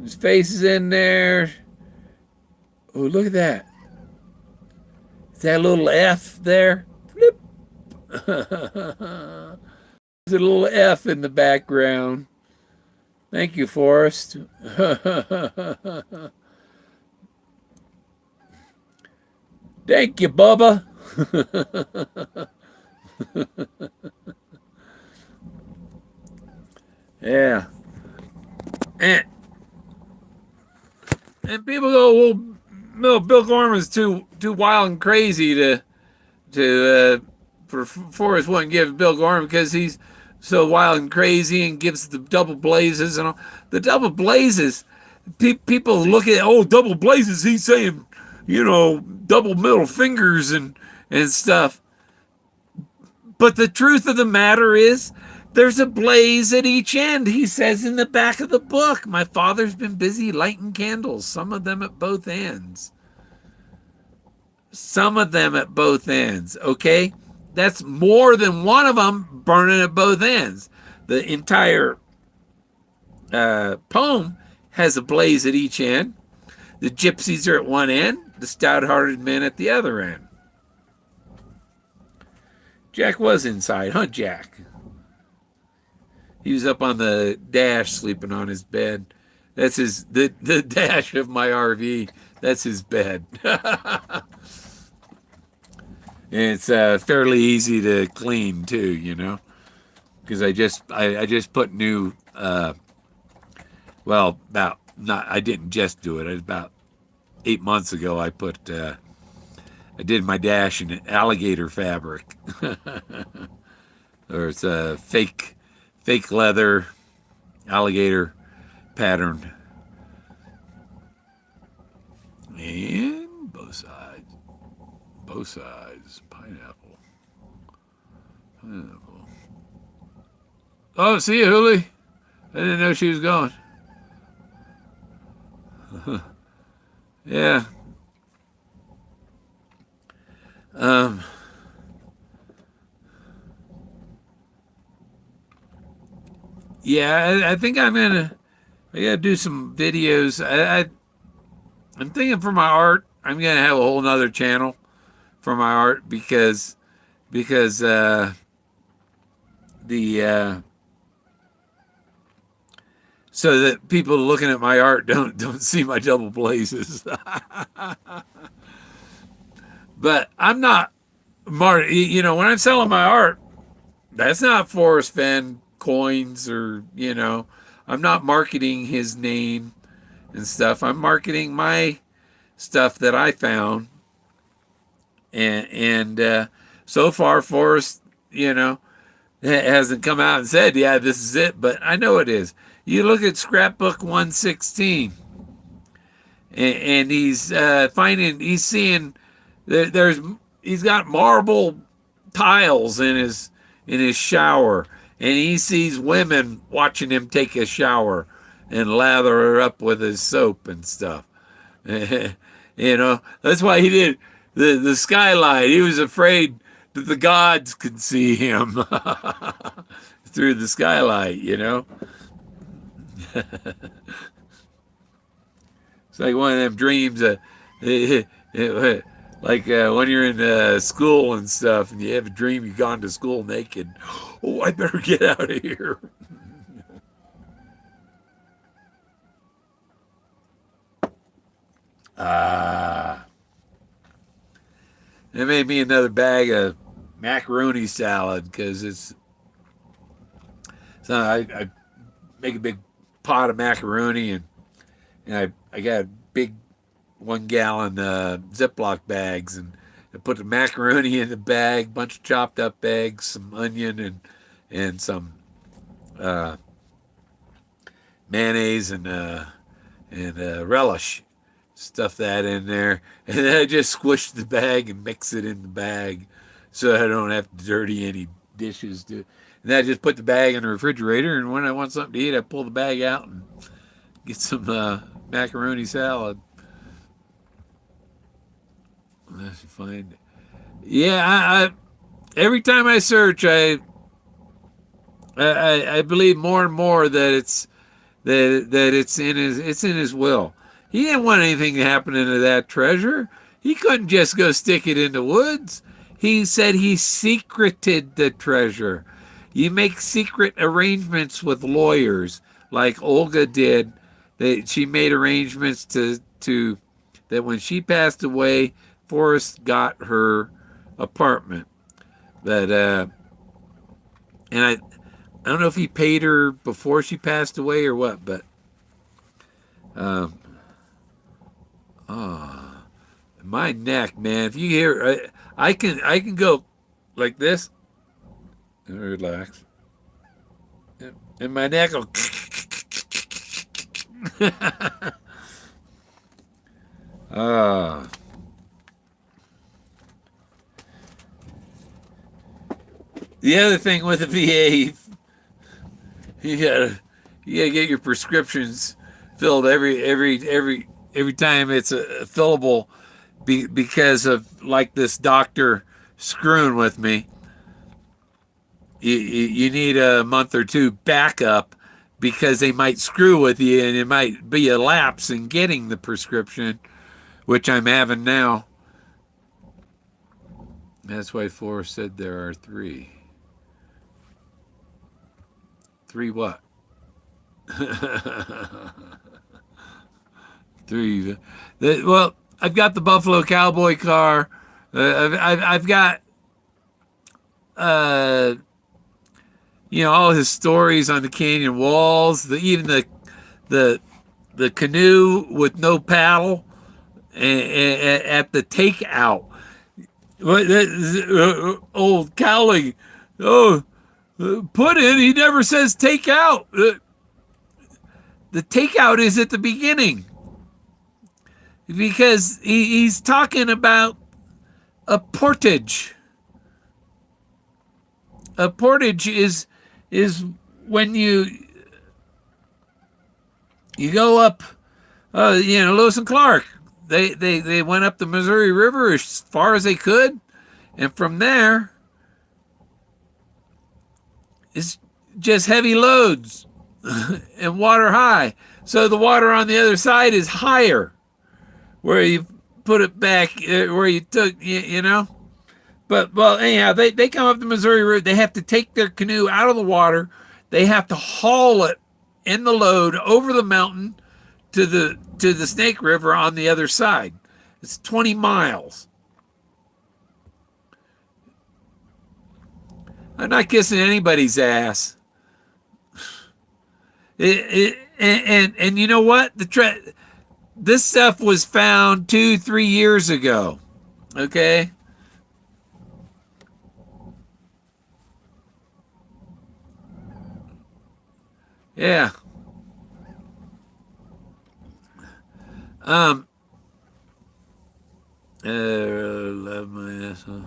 Speaker 1: His face is in there. Oh, look at that. Is that a little F there? Flip. There's a little F in the background. Thank you, Forrest. Thank you, Bubba. Yeah. And people go, well, no, Bill Gorman's too wild and crazy for Forrest wouldn't give Bill Gorman because he's so wild and crazy and gives the double blazes and all. The double blazes, people look at, double blazes, he's saying, double middle fingers and stuff. But the truth of the matter is, there's a blaze at each end. He says in the back of the book, my father's been busy lighting candles, some of them at both ends. Some of them at both ends, okay? That's more than one of them burning at both ends. The entire poem has a blaze at each end. The gypsies are at one end, the stout-hearted men at the other end. Jack was inside, huh, Jack? He was up on the dash sleeping on his bed. That's the dash of my RV. That's his bed. And it's fairly easy to clean too, you know, because I just put new. Well, about not. I didn't just do it. About 8 months ago, I did my dash in alligator fabric, or it's a fake leather alligator pattern, and both sides, pineapple. Oh, see you, Huli. I didn't know she was gone. Yeah. Yeah, I think I gotta do some videos. I'm thinking for my art, I'm gonna have a whole nother channel for my art because the so that people looking at my art don't see my double blazes. But I'm not, you know, when I'm selling my art, that's not Forrest Fenn coins, or, you know, I'm not marketing his name and stuff. I'm marketing my stuff that I found. And so far, Forrest, you know, hasn't come out and said, yeah, this is it, but I know it is. You look at scrapbook 116, and he's he's seeing he's got marble tiles in his shower, and he sees women watching him take a shower and lather her up with his soap and stuff. You know, that's why he did the skylight. He was afraid that the gods could see him through the skylight, you know. It's like one of them dreams, like when you're in school and stuff, and you have a dream you've gone to school naked. Oh, I better get out of here. It made me another bag of macaroni salad because I make a big pot of macaroni, and I got big 1 gallon Ziploc bags, and I put the macaroni in the bag, bunch of chopped up eggs, some onion, and some mayonnaise and relish. Stuff that in there, and then I just squish the bag and mix it in the bag, so I don't have to dirty any dishes. And then I just put the bag in the refrigerator, and when I want something to eat, I pull the bag out and get some macaroni salad. Let's find it. Yeah, I every time I search, I believe more and more that it's in his will. He didn't want anything to happen to that treasure. He couldn't just go stick it in the woods. He said he secreted the treasure. You make secret arrangements with lawyers, like Olga did. She made arrangements to that when she passed away, Forrest got her apartment. But and I don't know if he paid her before she passed away or what, but my neck, man. If you hear, I can go like this and relax, and my neck will. The other thing with the VA, you gotta get your prescriptions filled every time it's fillable, because of like this doctor screwing with me. You need a month or two backup because they might screw with you and it might be a lapse in getting the prescription, which I'm having now. That's why Forrest said there are three. Three what? Three. Well, I've got the Buffalo Cowboy car. I've got, all his stories on the canyon walls. Even the canoe with no paddle at the takeout. Old Cowley, put in. He never says take out. The takeout is at the beginning because he's talking about a portage. A portage is when you go up, Lewis and Clark. They went up the Missouri River as far as they could, and from there, it's just heavy loads and water high. So the water on the other side is higher, where you put it back, where you took, But, well, anyhow, they come up the Missouri River. They have to take their canoe out of the water. They have to haul it in the load over the mountain to the Snake River on the other side. It's 20 miles. I'm not kissing anybody's ass. And you know what? This stuff was found 2-3 years ago. Okay? Yeah. Love my asshole.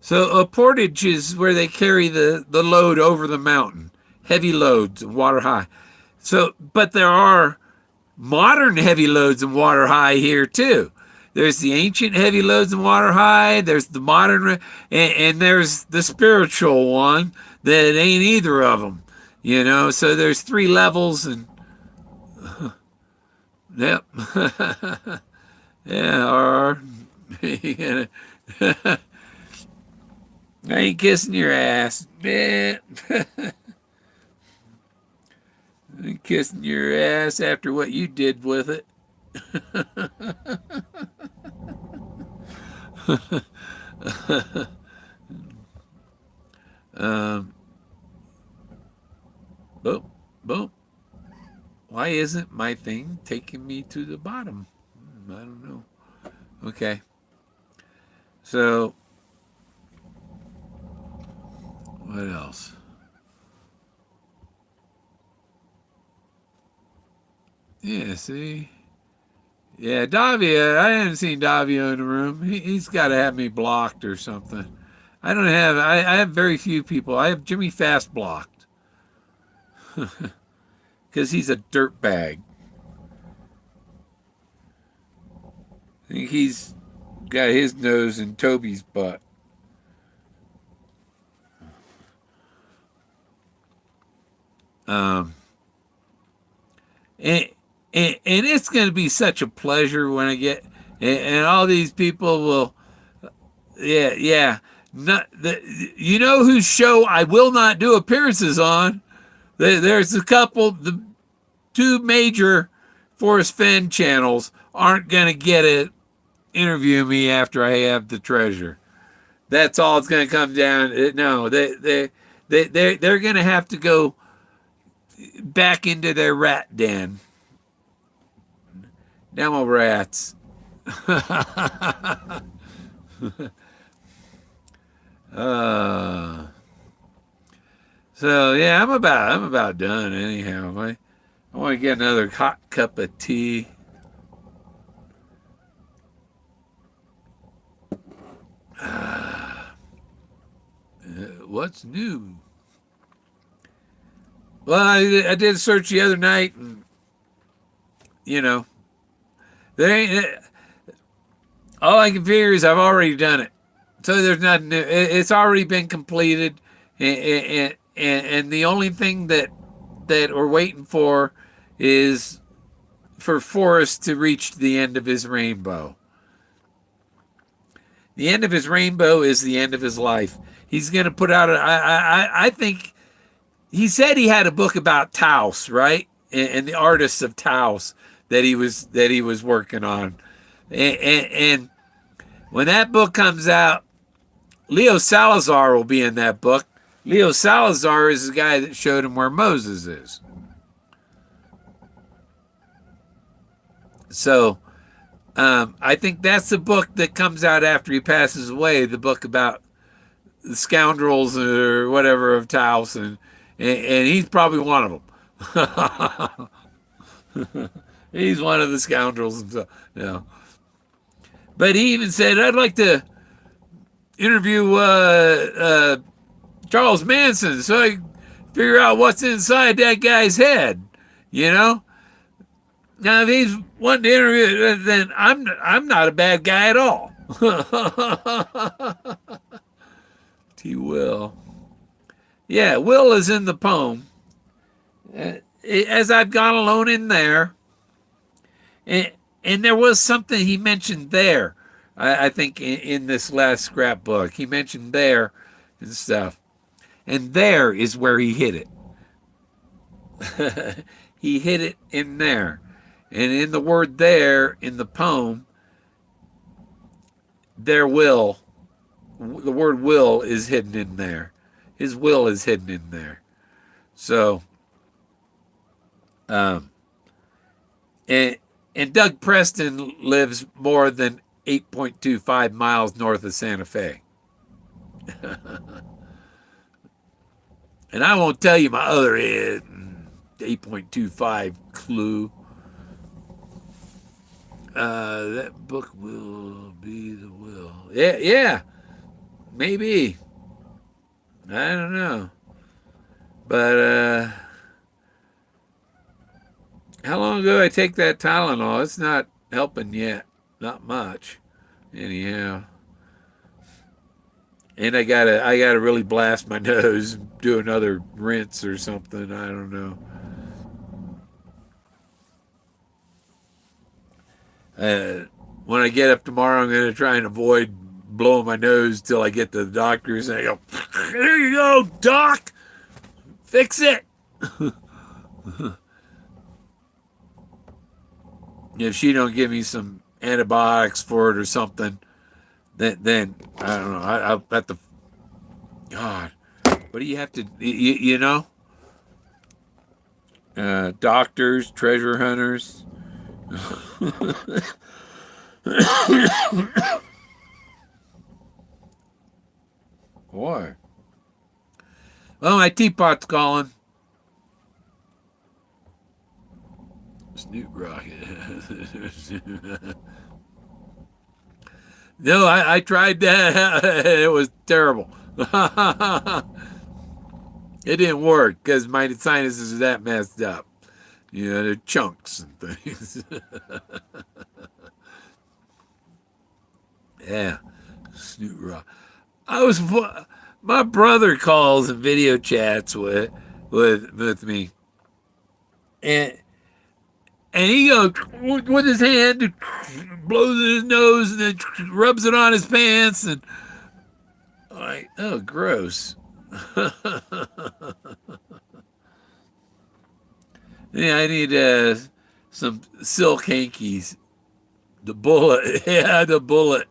Speaker 1: So a portage is where they carry the load over the mountain, heavy loads, water high. So, but there are modern heavy loads and water high here too. There's the ancient heavy loads and water high. There's the modern, and there's the spiritual one that ain't either of them. So there's 3 levels, and yep, yeah. Or I ain't kissing your ass, man. I ain't kissing your ass after what you did with it. Boom, boom. Why isn't my thing taking me to the bottom? I don't know. Okay. So, what else? Yeah, see? Yeah, Davia, I haven't seen Davia in the room. He's got to have me blocked or something. I have very few people. I have Jimmy Fast blocked. Because he's a dirtbag. I think he's got his nose in Toby's butt. And it's going to be such a pleasure when I get, and all these people will, yeah. You know whose show I will not do appearances on? There's a couple, the 2 major Forrest Fenn channels aren't going to get it. Interview me after I have the treasure. That's all it's going to come down. No, they're going to have to go back into their rat den. Damn rats. So yeah, I'm about done anyhow. I want to get another hot cup of tea. What's new? Well, I did a search the other night, and there ain't. All I can figure is I've already done it, so there's nothing new. It's already been completed, and the only thing that that we're waiting for is for Forrest to reach the end of his rainbow. The end of his rainbow is the end of his life. He's going to put out I think he said he had a book about Taos, right? And the artists of Taos that he was working on. And when that book comes out, Leo Salazar will be in that book. Leo Salazar is the guy that showed him where Moses is. So I think that's the book that comes out after he passes away, the book about the scoundrels or whatever of Taos, and he's probably one of them. He's one of the scoundrels himself. You. But he even said, I'd like to interview Charles Manson so I can figure out what's inside that guy's head, you know? Now, if he's wanting to interview, then I'm not a bad guy at all. T. Will. Yeah, Will is in the poem. As I've gone alone in there, and there was something he mentioned there, I think, in this last scrapbook. He mentioned there and stuff. And there is where he hit it. He hit it in there. And in the word there, in the poem, there will, the word will is hidden in there. His will is hidden in there. So, and Doug Preston lives more than 8.25 miles north of Santa Fe. And I won't tell you my other 8.25 clue. That book will be the will. Yeah, maybe. I don't know. But how long ago I take that Tylenol? It's not helping yet. Not much. Anyhow. And I gotta really blast my nose and do another rinse or something. I don't know. When I get up tomorrow, I'm gonna try and avoid blowing my nose till I get to the doctor's and I go, "There you go, doc, fix it." If she don't give me some antibiotics for it or something, then I don't know. I'll have to. God, what do you have to? You know, doctors, treasure hunters. Boy. Well, my teapot's calling. Snoot Rocket. No, I tried that. It was terrible. It didn't work because my sinuses are that messed up. You know, they're chunks and things. Yeah, Snoot Rock. My brother calls and video chats with me, and he goes with his hand, blows in his nose, and then rubs it on his pants, and I'm like, oh, gross. Yeah, I need some silk hankies. The Bullet. Yeah, the Bullet.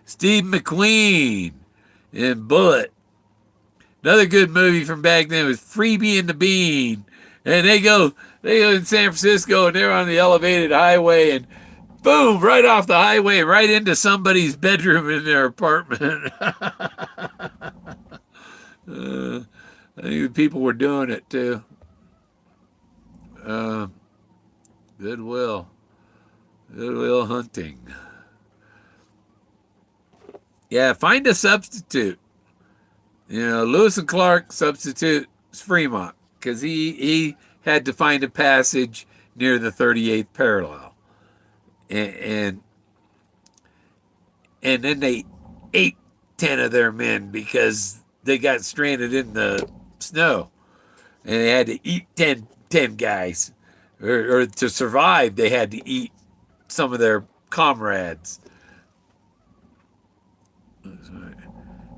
Speaker 1: Steve McQueen in Bullet. Another good movie from back then was Freebie and the Bean. And they go in San Francisco and they're on the elevated highway and boom, right off the highway, right into somebody's bedroom in their apartment. I think people were doing it too. Goodwill Hunting. Yeah, find a substitute. You know, Lewis and Clark substitute is Fremont because he had to find a passage near the 38th parallel, and then they ate 10 of their men because they got stranded in the snow, and they had to eat 10 guys, or to survive, they had to eat some of their comrades.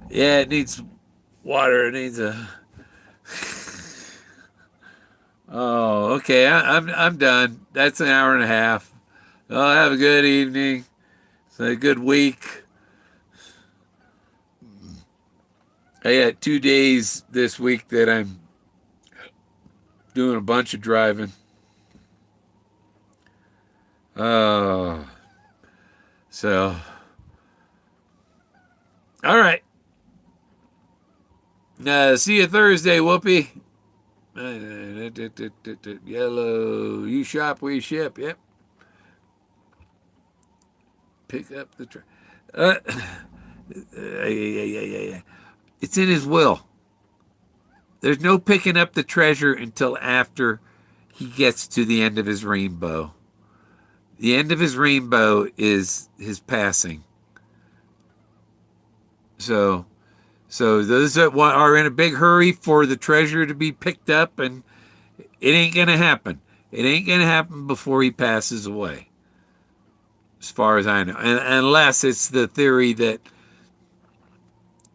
Speaker 1: Yeah, it needs water. It needs a. Oh, okay. I'm done. That's an hour and a half. Oh, have a good evening. It's a good week. I got 2 days this week that I'm doing a bunch of driving. Oh, so all right. See you Thursday, Whoopi. Yellow, you shop, we ship. Yep. Pick up the yeah. It's in his will. There's no picking up the treasure until after he gets to the end of his rainbow. The end of his rainbow is his passing. So those that are in a big hurry for the treasure to be picked up, and it ain't going to happen. It ain't going to happen before he passes away, as far as I know. Unless it's the theory that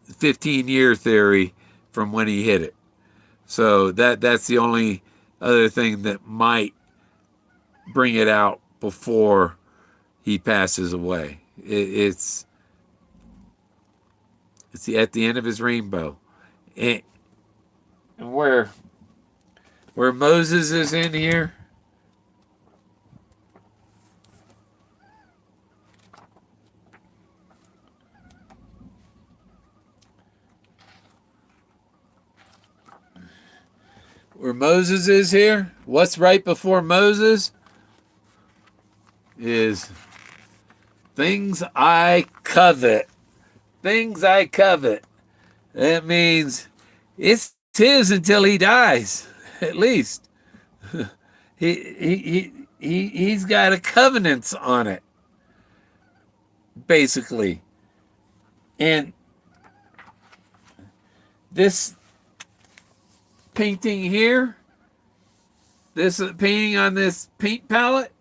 Speaker 1: 15-year theory from when he hit it. So that's the only other thing that might bring it out before he passes away. It's at the end of his rainbow, and where Moses is in here. Where Moses is here, what's right before Moses is things I covet. Things I covet. That means it's his until he dies, at least. He's got a covenant on it, basically. And this painting here, this painting on this paint palette,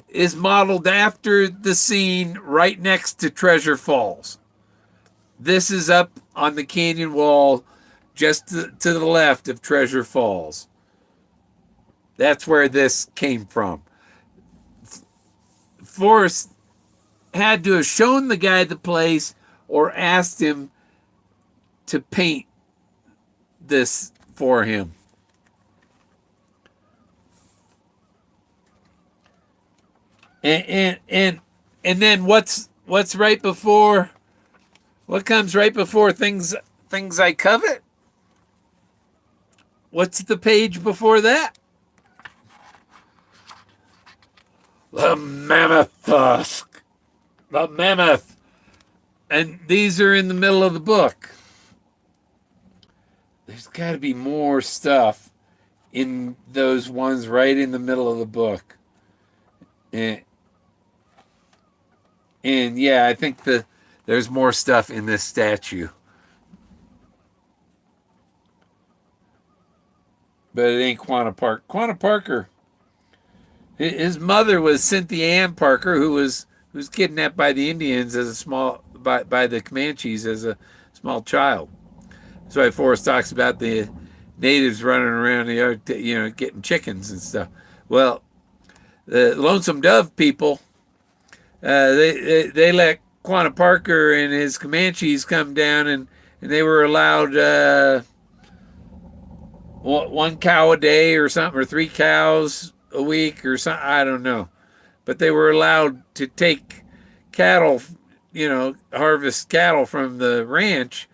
Speaker 1: is modeled after the scene right next to Treasure Falls. This is up on the canyon wall just to the left of Treasure Falls. That's where this came from. Forrest had to have shown the guy the place or asked him to paint this for him. And then what's right before? What comes right before things I covet? What's the page before that? The Mammoth Tusk. The Mammoth. And these are in the middle of the book. There's got to be more stuff in those ones right in the middle of the book. And yeah, I think there's more stuff in this statue. But it ain't Quanah Park. Quanah Parker. His mother was Cynthia Ann Parker, who was kidnapped by the Indians as by the Comanches as a small child. That's why Forrest talks about the natives running around the yard, getting chickens and stuff. Well, the Lonesome Dove people, they let Quanah Parker and his Comanches come down, and they were allowed one cow a day or something, or 3 cows a week or something. I don't know. But they were allowed to take cattle, harvest cattle from the ranch.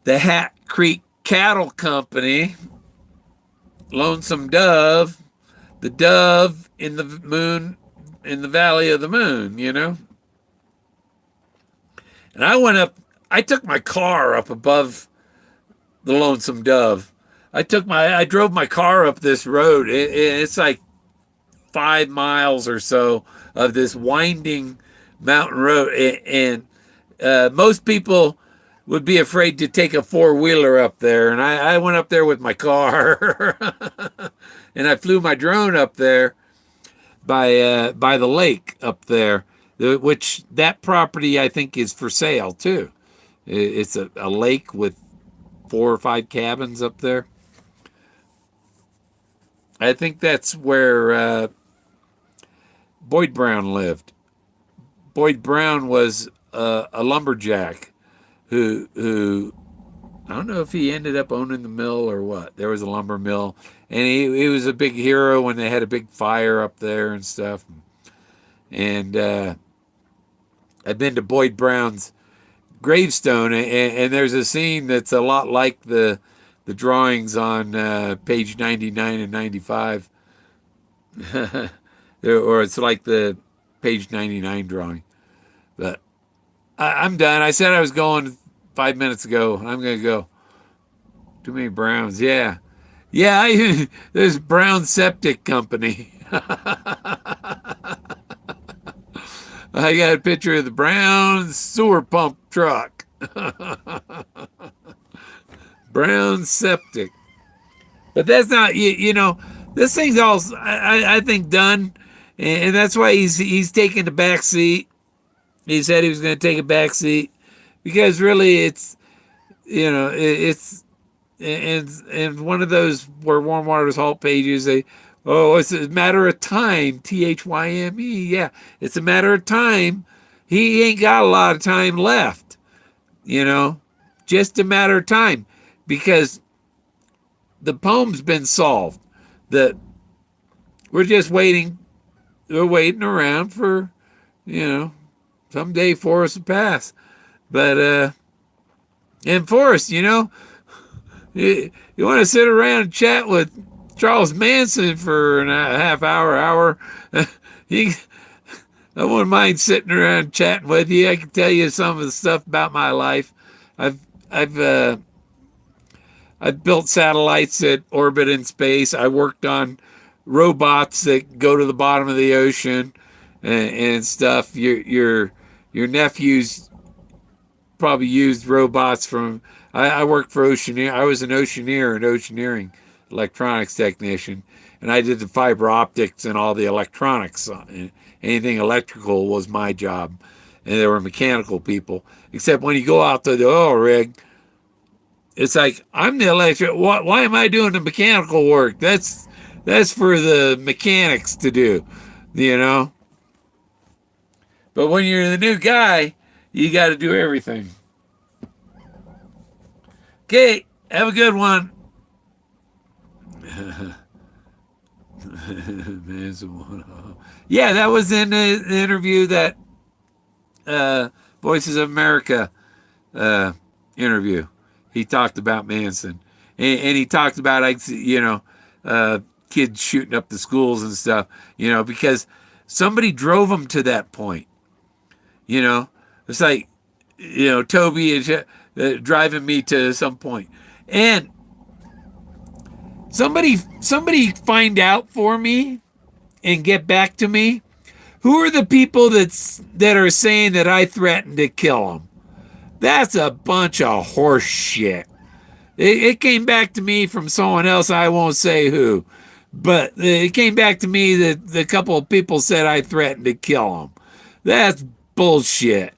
Speaker 1: The Hat Creek Cattle Company, Lonesome Dove, the dove in the moon, in the Valley of the Moon, And I took my car up above the Lonesome Dove. I drove my car up this road. It's like 5 miles or so of this winding mountain road. And most people would be afraid to take a four-wheeler up there. And I went up there with my car, and I flew my drone up there by the lake up there, which that property I think is for sale too. It's a lake with 4 or 5 cabins up there. I think that's where Boyd Brown lived. Boyd Brown was a lumberjack who I don't know if he ended up owning the mill or what. There was a lumber mill, and he was a big hero when they had a big fire up there and stuff. And I've been to Boyd Brown's gravestone, and there's a scene that's a lot like the drawings on page 99 and 95. Or it's like the page 99 drawing. But I'm done. I said I was going 5 minutes ago. I'm going to go. Too many Browns. Yeah. Yeah, there's Brown Septic Company. I got a picture of the Brown sewer pump truck. Brown Septic. But that's not, this thing's all, I think, done. And that's why he's taking the back seat. He said he was going to take a back seat because really it's, it's, and one of those where Warm Waters Halt pages, it's a matter of time, THYME. Yeah, it's a matter of time. He ain't got a lot of time left, just a matter of time because the poem's been solved. We're just waiting. We're waiting around for, someday Forrest will pass. But, and Forrest, you want to sit around and chat with Charles Manson for a half hour. I wouldn't mind sitting around chatting with you. I can tell you some of the stuff about my life. I've built satellites that orbit in space. I worked on robots that go to the bottom of the ocean and stuff. Your nephews probably used robots from. I worked for Oceaneer. I was an Oceaneer, an Oceaneering electronics technician, and I did the fiber optics and all the electronics. Anything electrical was my job, and there were mechanical people. Except when you go out to the oil rig, it's like I'm the electric. Why am I doing the mechanical work? That's for the mechanics to do, But when you're the new guy, you got to do everything. Okay, have a good one. Yeah, that was in the interview that Voices of America interview. He talked about Manson, and he talked about kids shooting up the schools and stuff. Because somebody drove them to that point. It's like Toby is driving me to some point, and somebody find out for me and get back to me. Who are the people that are saying that I threatened to kill them? That's a bunch of horse shit. It came back to me from someone else. I won't say who, but it came back to me that a couple of people said I threatened to kill them. That's bullshit.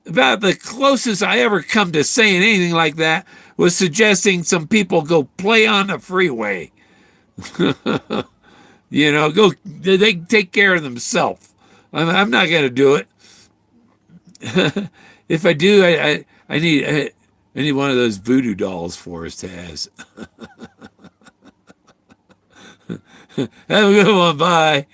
Speaker 1: About the closest I ever come to saying anything like that was suggesting some people go play on the freeway. They take care of themselves. I'm not going to do it. If I do, I need one of those voodoo dolls Forrest has. Have a good one. Bye.